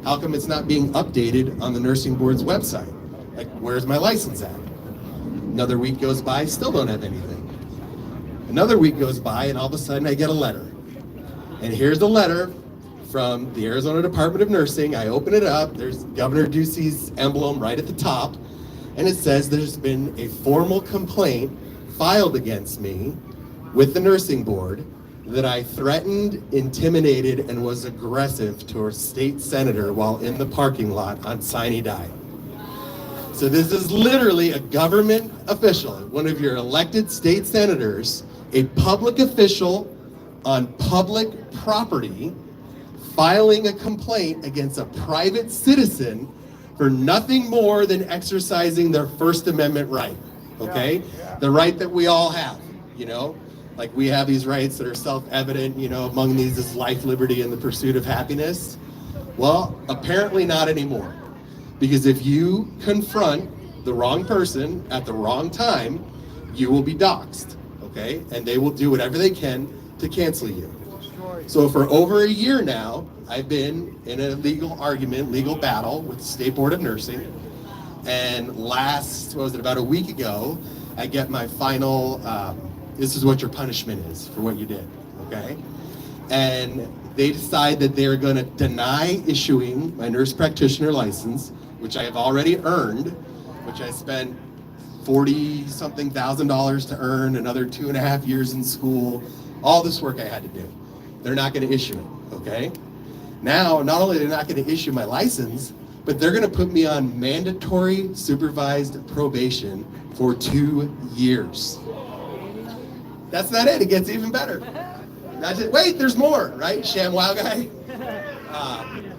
How come it's not being updated on the nursing board's website? Like, where's my license at? Another week goes by, still don't have anything. Another week goes by, and all of a sudden I get a letter. And here's the letter from the Arizona Department of Nursing. I open it up, there's Governor Ducey's emblem right at the top, and it says there's been a formal complaint filed against me with the nursing board that I threatened, intimidated, and was aggressive to our state senator while in the parking lot on Sine Die. So this is literally a government official, one of your elected state senators, a public official on public property, filing a complaint against a private citizen for nothing more than exercising their First Amendment right, okay? The right that we all have, you know? Like we have these rights that are self-evident, you know, among these is life, liberty, and the pursuit of happiness. Well, apparently not anymore. Because if you confront the wrong person at the wrong time, you will be doxxed, okay? And they will do whatever they can to cancel you. So for over a year now, I've been in a legal argument, legal battle with the State Board of Nursing. And about a week ago, I get my final, this is what your punishment is for what you did, okay? And they decide that they're gonna deny issuing my nurse practitioner license, which I have already earned, which I spent $40-something thousand to earn, another 2.5 years in school, all this work I had to do. They're not gonna issue it, okay? Now, not only are they not gonna issue my license, but they're gonna put me on mandatory supervised probation for 2 years. That's not it, it gets even better. That's it. Wait, there's more, right? ShamWow guy.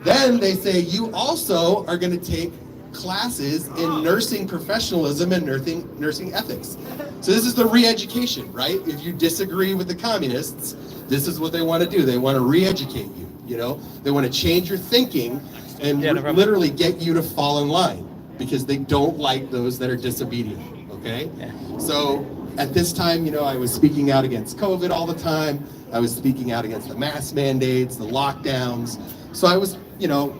Then they say you also are going to take classes in nursing professionalism and nursing ethics. So this is the re-education, right? If you disagree with the communists, this is what they want to do. They want to re-educate you, you know? They want to change your thinking and literally get you to fall in line because they don't like those that are disobedient, okay? So at this time, you know, I was speaking out against COVID all the time. I was speaking out against the mask mandates, the lockdowns. So I was, you know,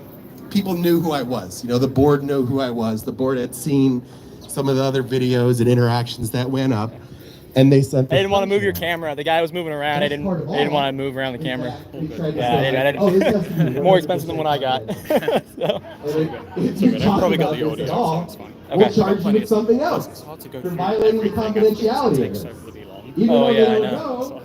people knew who I was. You know, the board knew who I was. The board had seen some of the other videos and interactions that went up. And they sent. I didn't want to move your camera. The guy was moving around. I didn't want to move around the camera. Yeah, I didn't. More expensive than what I got. So. If probably got the audio, so it's fine. We'll charge you with something else for violating the confidentiality of it. Even though they don't know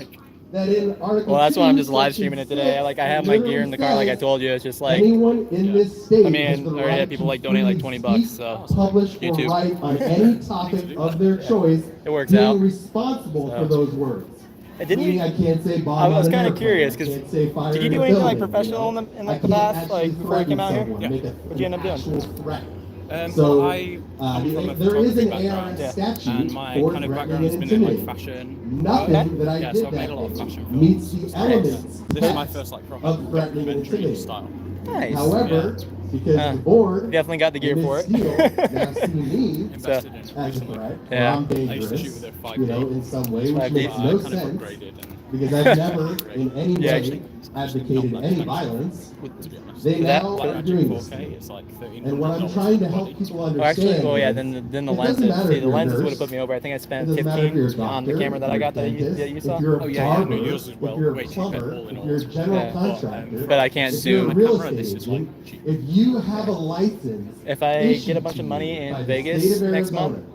that in Article well, that's why I'm just 2, live streaming it today. I have my gear in the car, like I told you. It's just like anyone in this state I mean, I already had people like donate like $20, so publish or YouTube. write on any topic of their choice. It works being out. responsible for those words. Didn't you? I can't say Bob. I was kind of curious because did you do anything like professional in like the past, like before you came out here? What'd you end up doing? So I come from a photography background, and my kind of background has been in like fashion. Nothing that I Yeah, did so I've made a lot of that fashion meets films. the elements This is my first like proper documentary style. Nice. However, because the board definitely got the gear for it. now see me So, as a threat, yeah. I'm I used to shoot dangerous, with a 5D. you know, in some way, which 5D. makes I no kind of sense, upgraded and because I've never in any Yeah, way actually, advocated not any that violence. to be honest. They That- now Like are Magic doing this. 4K, it's like $1,300 And what I'm trying to help people oh, understand. actually, yeah, is then the it lenses. doesn't matter See, if the you're a lenses would nurse, have put me over. I think I it spent doesn't matter if you're a 15 on the doctor, camera that I got that you dentist, saw. If you're a Oh, yeah, yeah, barber, no, yours is well if you're way a cheaper plumber, all in if all. you're a general Yeah. contractor, But I can't if you're sue. a real Camera, this estate is like agent, cheap. if you have a license, If I issued get a bunch to of money you in by the Vegas state of next Arizona, month,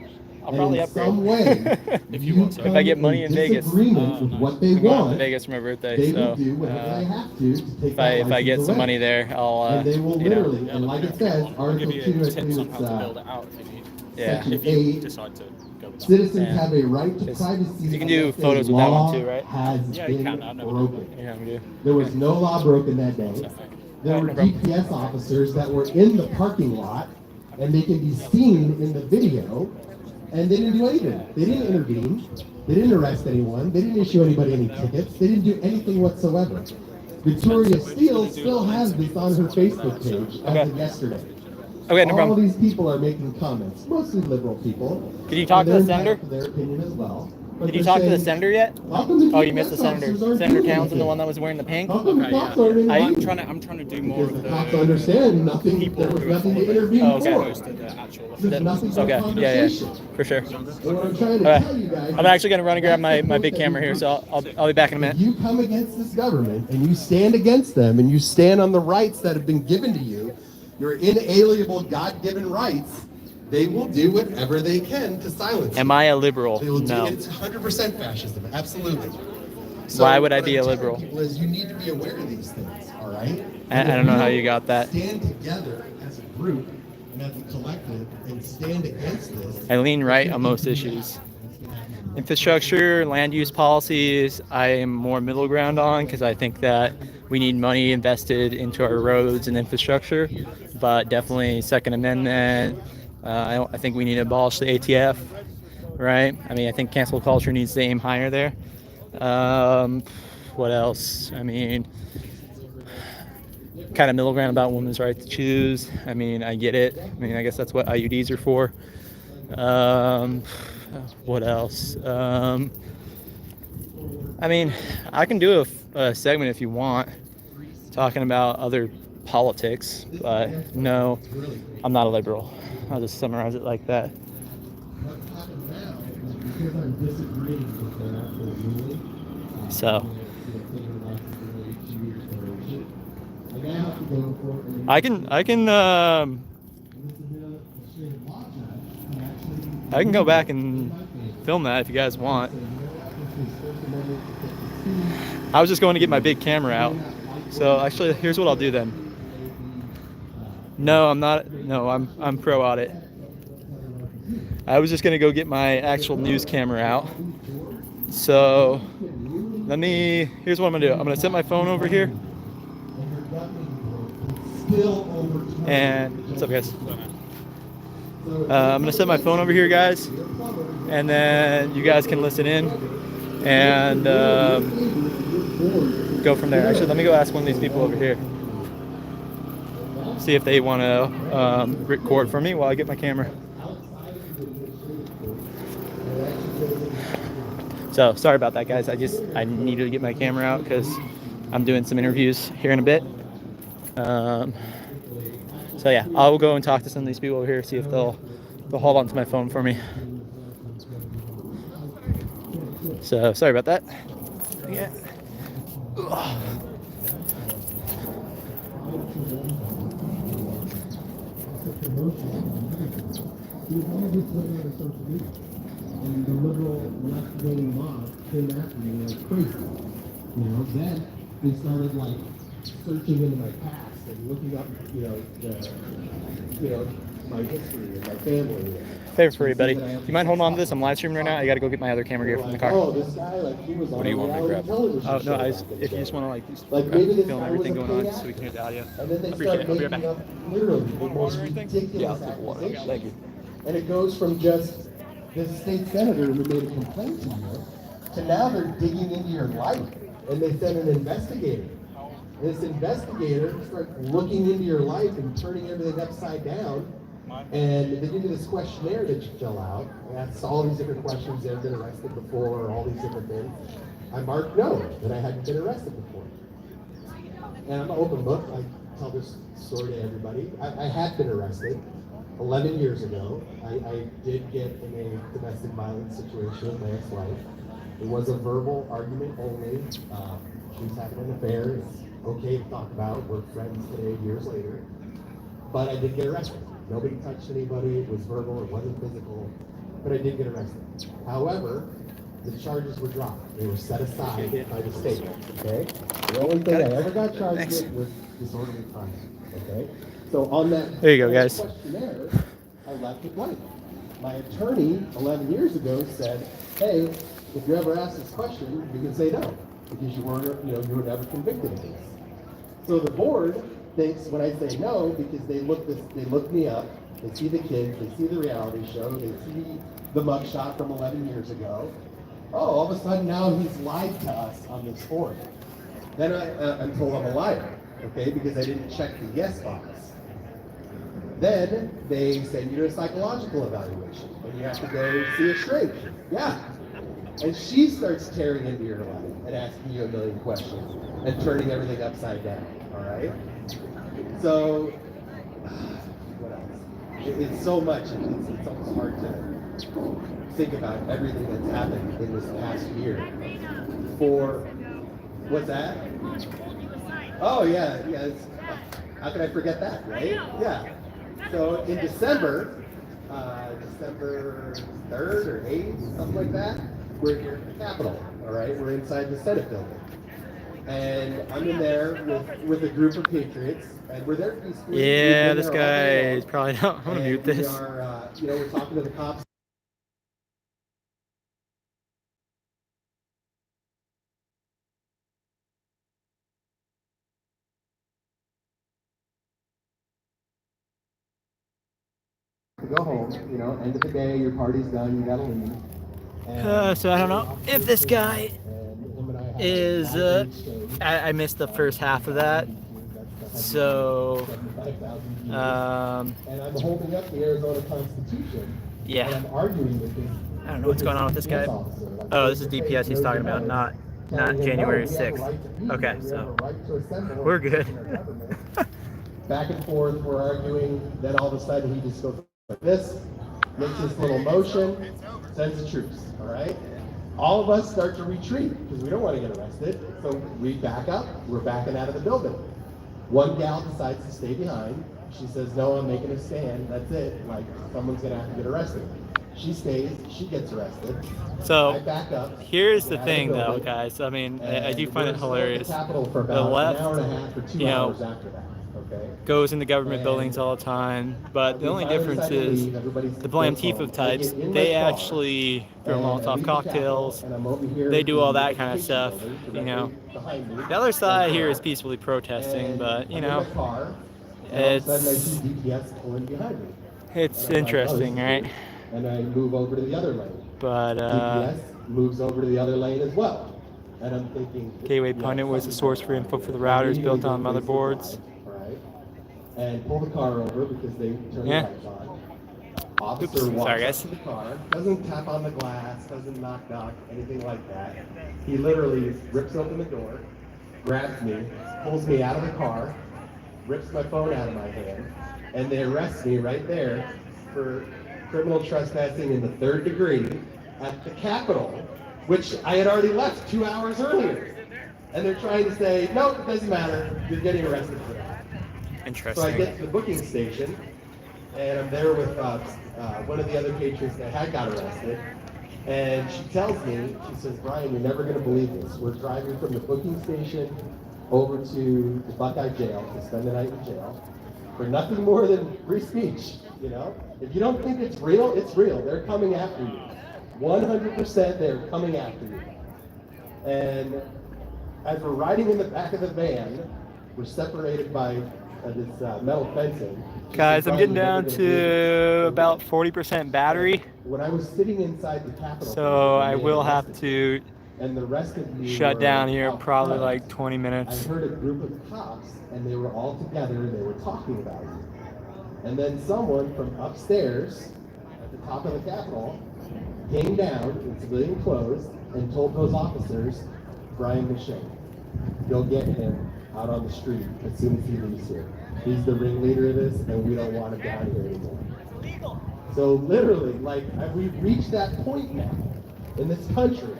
I'll and probably in upgrade. some way, If you want to. If I get money in Vegas. disagreement with what they I'm going to want, Vegas for my birthday, they so will do whatever they have to take if that I license get some away. money there, I'll And they will you know, literally, and like it says, I'll Article give 2, you I tips think on how to build it's it out if you need. yeah. Section If you 8, decide to go with that. citizens Yeah. have a right to It's- privacy. you can do unless a photos with that one law too, right? Has Yeah, you been can. I've never done broken. Yeah, we do. There was no law broken that day. There were GPS officers that were in the parking lot, and they can be seen in the video, and they didn't do anything. They didn't intervene. They didn't arrest anyone. They didn't issue anybody any tickets. They didn't do anything whatsoever. Victoria Steele still has this on her Facebook page as of yesterday. Okay, no All problem. these people are making comments, mostly liberal people. Can you talk and to the they're senator? entitled to their opinion as well. but Did you they're talk to the saying, senator yet? how come the Oh, you missed the police senator. officers aren't Senator doing Townsend, the anything? one that was wearing the pink? How come the Okay, cops yeah. aren't I- intervening? I'm trying to do more Because of the the cops understand nothing, people there was who are nothing to following intervene Oh, okay. for. opposed to the actual. There's nothing but Okay, yeah, conversation. for sure. And what I'm trying to Alright. tell you guys, I'm actually gonna run and grab my that's the big point camera that here, you so I'll be back in a If minute. you come against this government and you stand against them and you stand on the rights that have been given to you, your inalienable God-given rights, they will do whatever they can to silence Am you. I a liberal? They will do, No. it's 100% fascism, absolutely. Why would I what be I'm a liberal? telling people is you need to be aware of these things, all right? I don't know how you got that. Stand together as a group and as a collective and stand against this. I lean right on most issues. Infrastructure, land use policies, I am more middle ground on because I think that we need money invested into our roads and infrastructure. But definitely Second Amendment. I think we need to abolish the ATF, right? I mean, I think cancel culture needs to aim higher there. What else? I mean, kind of middle ground about women's right to choose. I mean, I get it. I mean, I guess that's what IUDs are for. What else? I mean, I can do a segment if you want, talking about other politics, but no, I'm not a liberal. I'll just summarize it like that. So I can go back and film that if you guys want. I was just going to get my big camera out. So actually, here's what I'll do then. No, I'm not. No, I'm pro audit. I was just gonna go get my actual news camera out. So here's what I'm gonna do. I'm gonna set my phone over here. And what's up, guys? I'm gonna set my phone over here, guys, and then you guys can listen in and go from there. Actually, let me go ask one of these people over here. See if they want to record for me while I get my camera. So sorry about that, guys. I needed to get my camera out because I'm doing some interviews here in a bit. So yeah, I'll go and talk to some of these people over here, see if they'll hold on to my phone for me. So sorry about that. Yeah. Ugh. And the liberal left-wing mob came after me like crazy. You know, then they started like searching into my past and looking up, my history and my family. Favor for you, buddy. Do you mind holding on to this? I'm live streaming right now. I got to go get my other camera gear from the car. Oh, this guy, like, he was on What do you want me to grab? Oh no, if you just want to maybe this film guy everything was a going on, paid so we can hear the audio. And then they Appreciate start it. I'll be right making back. up literally the most ridiculous accusations. Thank you. And it goes from just this state senator who made a complaint to you to now they're digging into your life and they send an investigator. This investigator starts looking into your life and turning everything upside down. And they give you this questionnaire that you fill out. And that's all these different questions. They've been arrested before, all these different things. I marked no, that I hadn't been arrested before. And I'm an open book. I tell this story to everybody. I had been arrested 11 years ago. I did get in a domestic violence situation with my ex-wife. It was a verbal argument only. She was having an affair. It's okay to talk about. We're friends today, years later. But I did get arrested. Nobody touched anybody. It was verbal. It wasn't physical. But I did get arrested. However, the charges were dropped. They were set aside by the state. Okay? The only thing I ever got charged with was disorderly conduct. Okay? So on that There you go, guys. questionnaire, I left it blank. My attorney 11 years ago said, "Hey, if you're ever asked this question, you can say no because you were never convicted of this." So the board thinks when I say no, because they look me up, they see the kids, they see the reality show, they see the mugshot from 11 years ago. Oh, all of a sudden now he's lied to us on this board. Then I'm told I'm a liar, okay, because I didn't check the yes box. Then they send you to a psychological evaluation, and you have to go see a shrink. Yeah. And she starts tearing into your life and asking you a million questions and turning everything upside down, all right? So, what else? It's so much, it's almost hard to think about everything that's happened in this past year. For, what's that? Oh, yeah, how can I forget that, right? Yeah. So in December 3rd or 8th, something like that, we're here at the Capitol, all right? We're inside the Senate building. And I'm in there with a group of patriots, and we're there peacefully. Yeah, this guy is probably not. I'm gonna mute this. We are, we're talking to the cops. Go home, end of the day, your party's done, you gotta leave. So I don't know if this guy is, I missed the first half of that, so, and I'm holding up the Arizona Constitution, yeah, and I'm arguing with this. I don't know what's going on with this guy. Oh, this is DPS he's talking about, not January 6th. Okay, so we're good. Back and forth, we're arguing, then all of a sudden he just goes like this, makes this little motion, sends the troops, all right? All of us start to retreat because we don't want to get arrested, so we back up, we're backing out of the building. One gal decides to stay behind. She says, no, I'm making a stand, that's it, like someone's gonna have to get arrested. She stays, she gets arrested. So I back up, here's the thing though, guys, I mean, I do find it hilarious. The left, an hour and a half or 2 hours after that. Goes into government buildings all the time, but the only difference is the Blam Tifa types, they actually throw Molotov cocktails, they do all that kind of stuff, The other side here is peacefully protesting, but, it's interesting, right? And I move over to the other lane. But, DPS moves over to the other lane as well. And I'm thinking... Gateway Pundit was the source for info for the routers built on motherboards. And pull the car over because they turn the lights on. Officer walks up to the car, doesn't tap on the glass, doesn't knock, anything like that. He literally rips open the door, grabs me, pulls me out of the car, rips my phone out of my hand, and they arrest me right there for criminal trespassing in the 3rd degree at the Capitol, which I had already left 2 hours earlier. And they're trying to say, no, it doesn't matter, you're getting arrested for that. Interesting. So I get to the booking station, and I'm there with one of the other patrons that had got arrested, and she tells me, she says, Brian, you're never going to believe this. We're driving from the booking station over to the Buckeye Jail to spend the night in jail for nothing more than free speech, If you don't think it's real, it's real. They're coming after you. 100% they're coming after you. And as we're riding in the back of the van, we're separated by this metal fencing. Guys, I'm getting down to about 40% battery. When I was sitting inside the Capitol, so I will have to and the rest of you shut down here probably like 20 I minutes. heard a group of cops, and they were all together, they were talking about it. And then someone from upstairs at the top of the Capitol came down in civilian clothes and told those officers, Brian McShane, go get him out on the street as soon as he leaves here. He's the ringleader of this, and we don't want him down here anymore. So literally, we've reached that point now in this country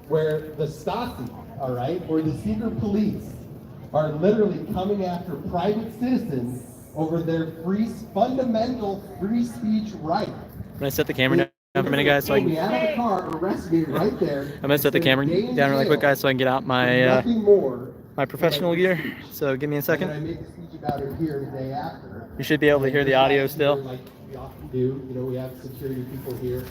where the Stasi, all right, or the secret police are literally coming after private citizens over their fundamental free speech right. I'm gonna set the camera down for a minute, guys, so I can. Out of the car, arrest me right there. I'm gonna set the camera down really quick, guys, so I can get out my my professional gear. So give me a second. I make a speech about it here the day after. You should be able to hear the audio still. Like we often do, we have security people here.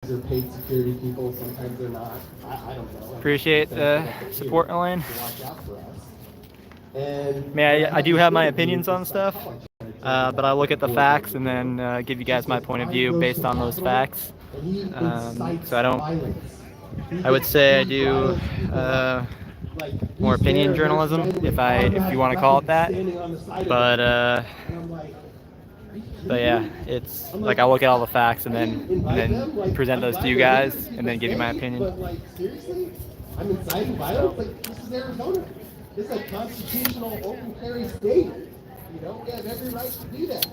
They're paid security people. Sometimes they're not. I don't know. Appreciate the support, Elaine. Watch out for us. And I do have my opinions on stuff, but I look at the facts and then give you guys my point of view based on those facts. So I would say I do more opinion journalism, if you want to call it that. But But yeah, it's like I look at all the facts and then present those to you guys and then give you my opinion. But like seriously, I'm inciting violence. Like this is Arizona. This is a constitutional open carry state. You know, we have every right to do that.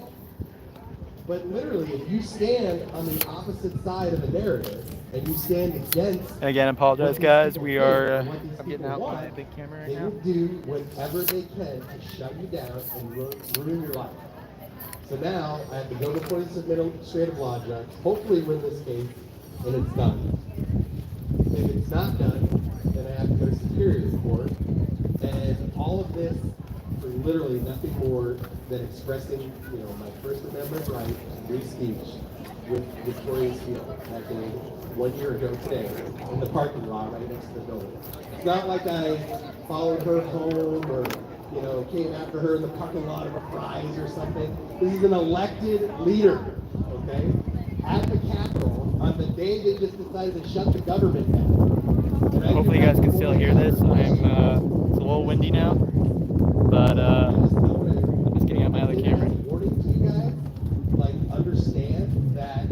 But literally, if you stand on the opposite side of the narrative and you stand against, And again, I apologize, guys. We are. I'm getting out my big camera right they now. will do whatever they can to shut you down and ruin your life. So now I have to go before the administrative law judge, hopefully win this case, and it's done. If it's not done, then I have to go to Superior Court, and all of this for literally nothing more than expressing, my First Amendment right to free speech with Victoria's Field that day 1 year ago today in the parking lot right next to the building. It's not like I followed her home or came after her in the parking lot of a Fry's or something. This is an elected leader, okay? At the Capitol on the day they just decided to shut the government down. Hopefully you guys can still hear this. It's a little windy now, but I'm just getting out my other camera. Warning to you guys, like understand that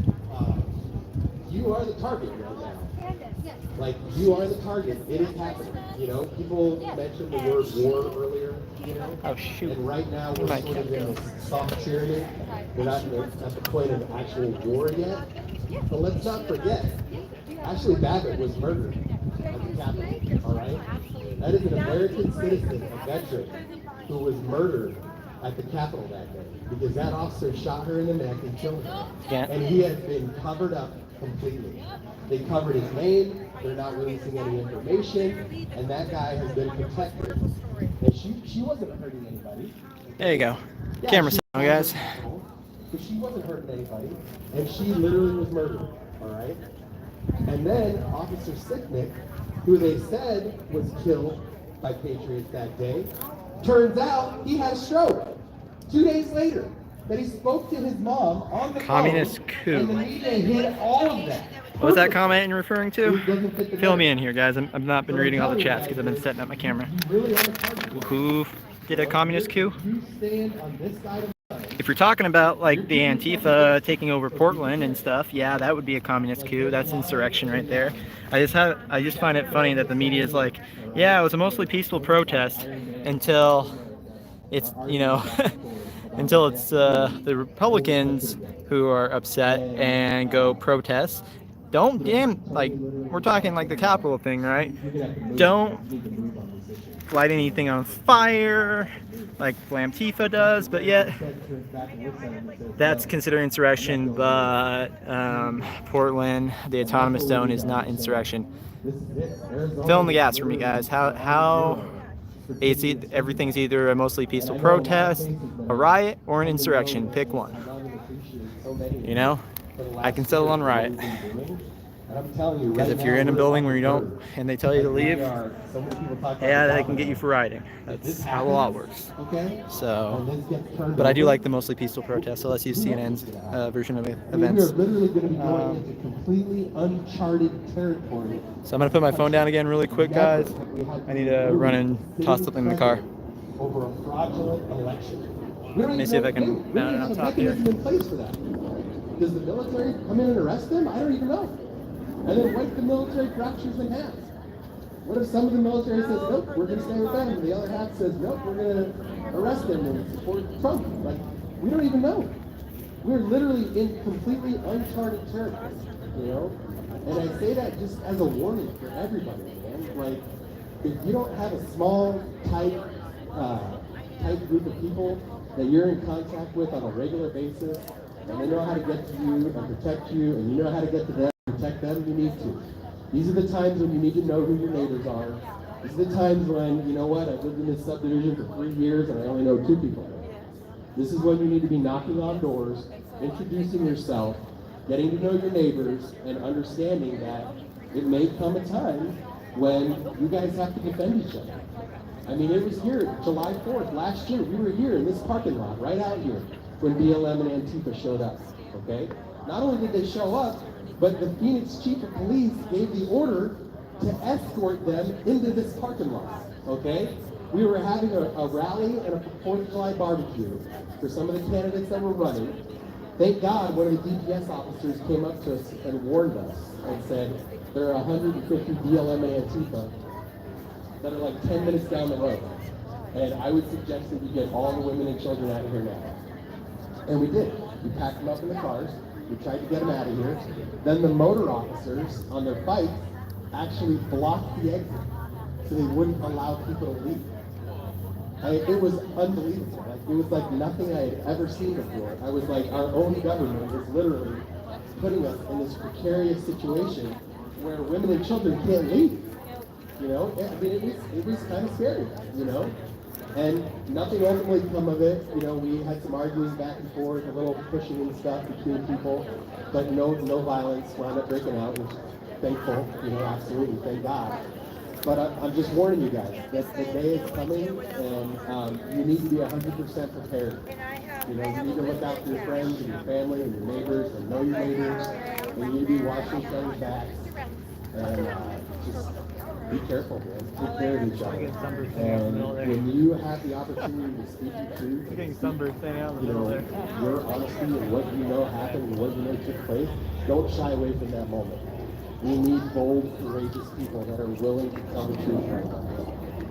you are the target right now. Like you are the target. It is happening. People mentioned the word war earlier. Oh shoot! And right now we're sort of in this soft tyranny. We're not at the point of actual war yet. But let's not forget, Ashley Babbitt was murdered at the Capitol. All right, that is an American citizen, a veteran, who was murdered at the Capitol that day because that officer shot her in the neck and killed her. Yeah. And he has been covered up completely. They covered his name. They're not releasing any information, and that guy has been protected. And she wasn't hurting anybody. There you go. Yeah, Camera she sound, guys. But she wasn't hurting anybody, and she literally was murdered. All right. And then Officer Sicknick, who they said was killed by Patriots that day, turns out he had a stroke 2 days later. That he spoke to his mom on the Communist phone, coup. and the media hit all of that. What was that comment you're referring to? Fill me in here, guys. I've not been reading all the chats because I've been setting up my camera. Who did a communist coup? If you're talking about like the Antifa taking over Portland and stuff, yeah, that would be a communist coup. That's insurrection right there. I just find it funny that the media is like, yeah, it was a mostly peaceful protest until it's until it's the Republicans who are upset and go protest. Don't we're talking like the Capitol thing, right? Don't light anything on fire like Antifa does, but yet that's considered insurrection. But Portland, the autonomous zone, is not insurrection. Fill in the gaps for me, guys. How everything's either a mostly peaceful protest, a riot, or an insurrection. Pick one. I can settle on riot. Because if you're in a building where you don't, and they tell you to leave, yeah, they can get you for rioting. That's how the law works. So, but I do like the mostly peaceful protest, so let's use CNN's version of events. We are literally going to be going into completely uncharted territory. So I'm going to put my phone down again really quick, guys. I need to run and toss something in the car. Over a fraudulent election. Let me see if I can mount it on top here. In place for that. Does the military come in and arrest them? I don't even know. And then what if the military fractures in half? What if some of the military says, nope, we're going to stay with them, and the other half says, nope, we're going to arrest them and support Trump? Like, we don't even know. We're literally in completely uncharted territory, And I say that just as a warning for everybody, man. Like, if you don't have a small, tight group of people that you're in contact with on a regular basis, and they know how to get to you and protect you, and you know how to get to them and protect them, you need to. These are the times when you need to know who your neighbors are. These are the times when, you know what, I've lived in this subdivision for 3 years and I only know 2 people. This is when you need to be knocking on doors, introducing yourself, getting to know your neighbors, and understanding that it may come a time when you guys have to defend each other. I mean, it was here, July 4th, last year, we were here in this parking lot, right out here, when BLM and Antifa showed up, okay? Not only did they show up, but the Phoenix Chief of Police gave the order to escort them into this parking lot, okay? We were having a rally and a 4th of July barbecue for some of the candidates that were running, Thank God one of the DPS officers came up to us and warned us and said, there are 150 BLM and Antifa that are like 10 minutes down the road. And I would suggest that you get all the women and children out of here now. And we did. We packed them up in the cars. We tried to get them out of here. Then the motor officers on their bikes actually blocked the exit so they wouldn't allow people to leave. It was unbelievable. Like, it was like nothing I had ever seen before. I was like, our own government is literally putting us in this precarious situation where women and children can't leave. You know, I mean, it was kind of scary, you know? And nothing ultimately come of it. You know, we had some arguing back and forth, a little pushing and stuff between people, but no violence wound up breaking out, which thankful, you know, absolutely, thank God. But I'm just warning you guys that the day is coming, and you need to be 100% prepared. You know, you need to look out for your friends and your family and your neighbors, and know your neighbors, and you need to be watching each other's backs, and just be careful, man. Take care of each other. And when you have the opportunity to speak your truth, you know, your honesty and what you know happened and what you know took place, don't shy away from that moment. We need bold, courageous people that are willing to tell the truth right now.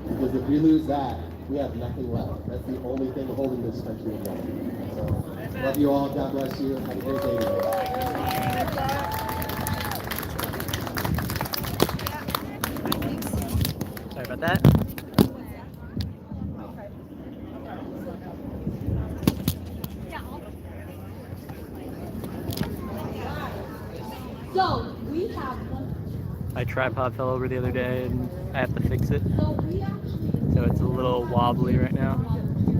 Because if we lose that, we have nothing left. That's the only thing holding this country together. So, love you all. God bless you. Have a great day today. Sorry about that. So we have My tripod fell over the other day and I have to fix it. so we actually So it's a little wobbly right now.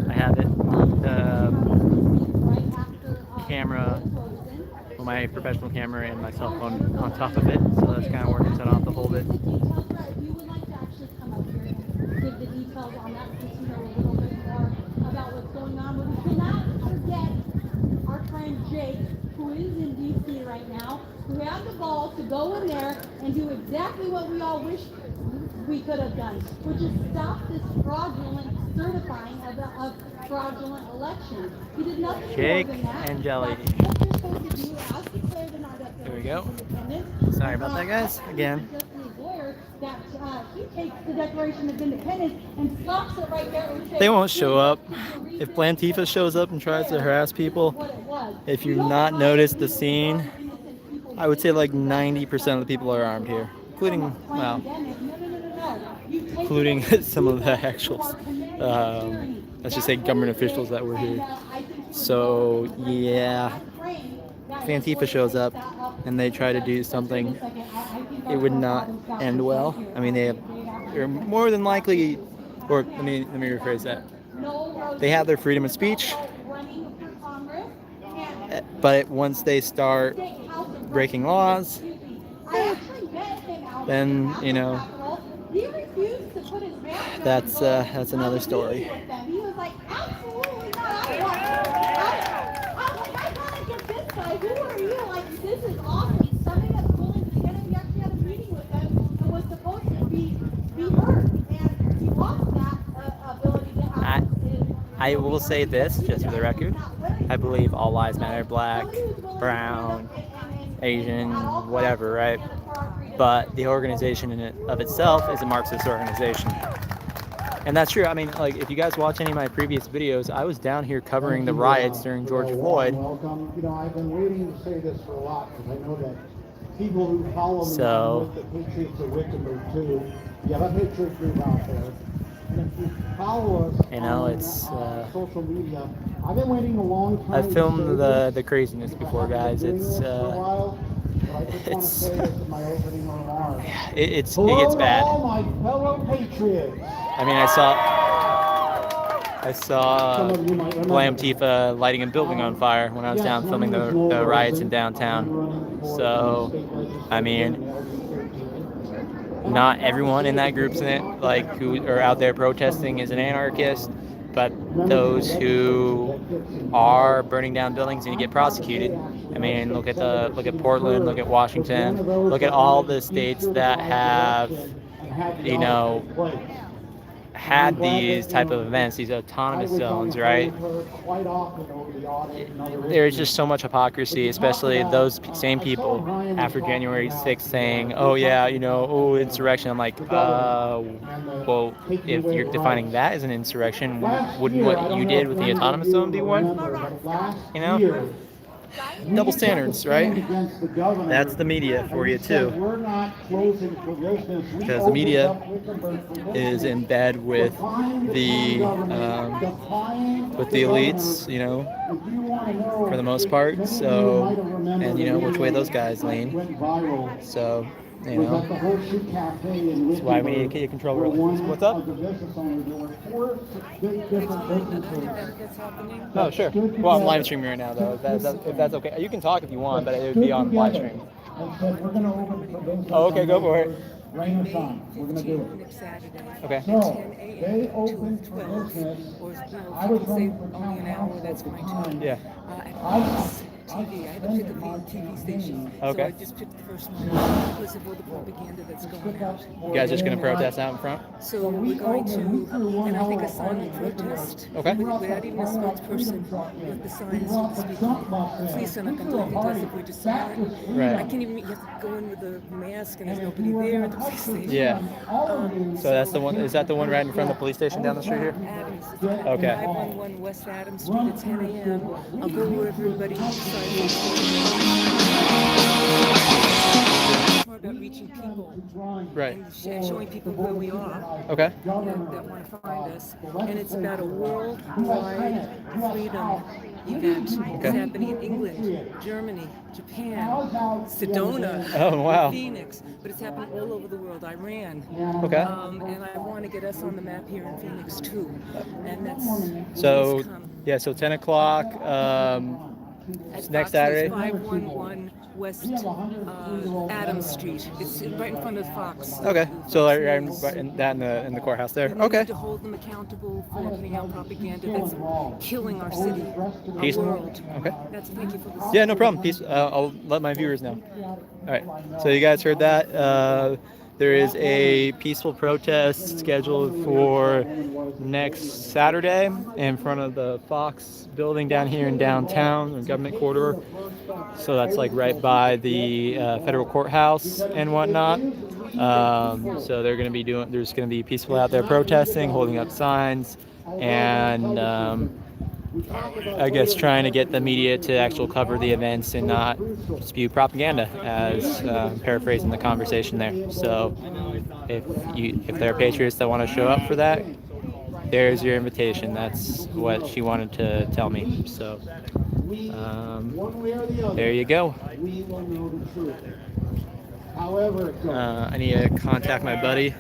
I have it. The camera, well, my professional camera and my cell phone on top of it. So that's kind of working, so I don't have to hold it. if you would like to actually come up here and give the details on that, since you know a little bit more about what's going on. But we cannot forget our friend Jake, who is in DC right now, who had the balls to go in there and do exactly what we all wish we could have done, which is stop this fraudulent certifying of fraudulent elections. He did nothing Jake more than that. and Jelly. That's what you're supposed to do as declared the night of There we go. independence. Sorry about that, guys. Again. That he takes the Declaration of Independence and stops it right there and says, They won't show up. If Plantifa shows up and tries to harass people, if you've not noticed the scene, I would say like 90% of the people are armed here, including, well, including some of the actual, let's just say government officials that were here. So yeah, if Antifa shows up and they try to do something, it would not end well. I mean, they're more than likely, or let me rephrase that. They have their freedom of speech, but once they start breaking laws, then, you know, that's another story. He was like, absolutely not. I gotta get this guy. Who are you? Like, this is awesome. Somebody that's willing to get him. We actually had a meeting with them and was supposed to be heard. And he lost that ability to have I will say this, just for the record. I believe all lives matter, black, brown, Asian, whatever, right? But the organization in it of itself is a Marxist organization. And that's true. I mean, like, if you guys watch any of my previous videos, I was down here covering the riots during George Floyd. Welcome. You know, I've been waiting to say this for a lot because I know that people who follow me know that Patriots are wicked too. You have a Patriot group out there. And if you follow us on social media, I've been waiting a long time. I've filmed the craziness before, guys. It's it gets bad. All my fellow patriots. I mean, I saw Blam Tifa lighting a building on fire when I was down filming the riots in downtown. So, I mean, not everyone in that group's in it, like, who are out there protesting is an anarchist, but those who are burning down buildings need to get prosecuted. I mean, look at Portland, look at had these type of events, these autonomous zones, right? There's just so much hypocrisy, especially those same people after January 6th saying, oh yeah, you know, oh, insurrection. I'm like, well, if you're defining that as an insurrection, wouldn't what you did with the autonomous zone be one? You know? Double standards, right? That's the media for you too. Because the media is in bed with the elites, you know, for the most part. So, and you know which way those guys lean. So, you know, that's why we need to get control. What's up? Oh, sure. Well, I'm live streaming right now, though. If that's okay. You can talk if you want, but it would be on live stream. Oh, okay, go for it. Rain or shine, we're gonna do it. Okay. So, they opened for business. I was running for town council at the time. Yeah. TV. I had to pick a TV station. Okay. So I just picked the first one because of all the propaganda that's going out. You guys just going to protest out in front? So we're going to, and I think a silent protest. Okay. Without even a spokesperson with the signs with the speaking. The police are not going to do anything to us if we just silent. Right. I can't even, you have to go in with a mask and there's nobody there at the police station. Yeah. So that's the one, is that the one right in front of the police station down the street here? Adams. Okay. 511 West Adams Street at 10 a.m. I'll go where everybody decides. More about reaching people, right? And showing people where we are. Okay. That want to find us, and it's about a worldwide freedom event. It's happening in England, Germany, Japan, Sedona, oh, wow. Phoenix, but it's happening all over the world. Iran. Okay. And I want to get us on the map here in Phoenix too, and that's so. Yeah. So 10 o'clock. Next Saturday? 511 West Adams Street. It's right in front of Fox. Okay, so right in the courthouse there. And okay. Need to hold them accountable for putting out propaganda that's killing our city, Peace. our world. Okay. Thank you for this. Yeah, no problem. Peace. I'll let my viewers know. All right. So you guys heard that. There is a peaceful protest scheduled for next Saturday in front of the Fox building down here in downtown, the government corridor. So that's like right by the federal courthouse and whatnot. So they're going to be there's going to be peaceful out there protesting, holding up signs, and I guess trying to get the media to actually cover the events and not spew propaganda, as paraphrasing the conversation there. So if there are patriots that want to show up for that, there's your invitation. That's what she wanted to tell me. So there you go. I need to contact my buddy.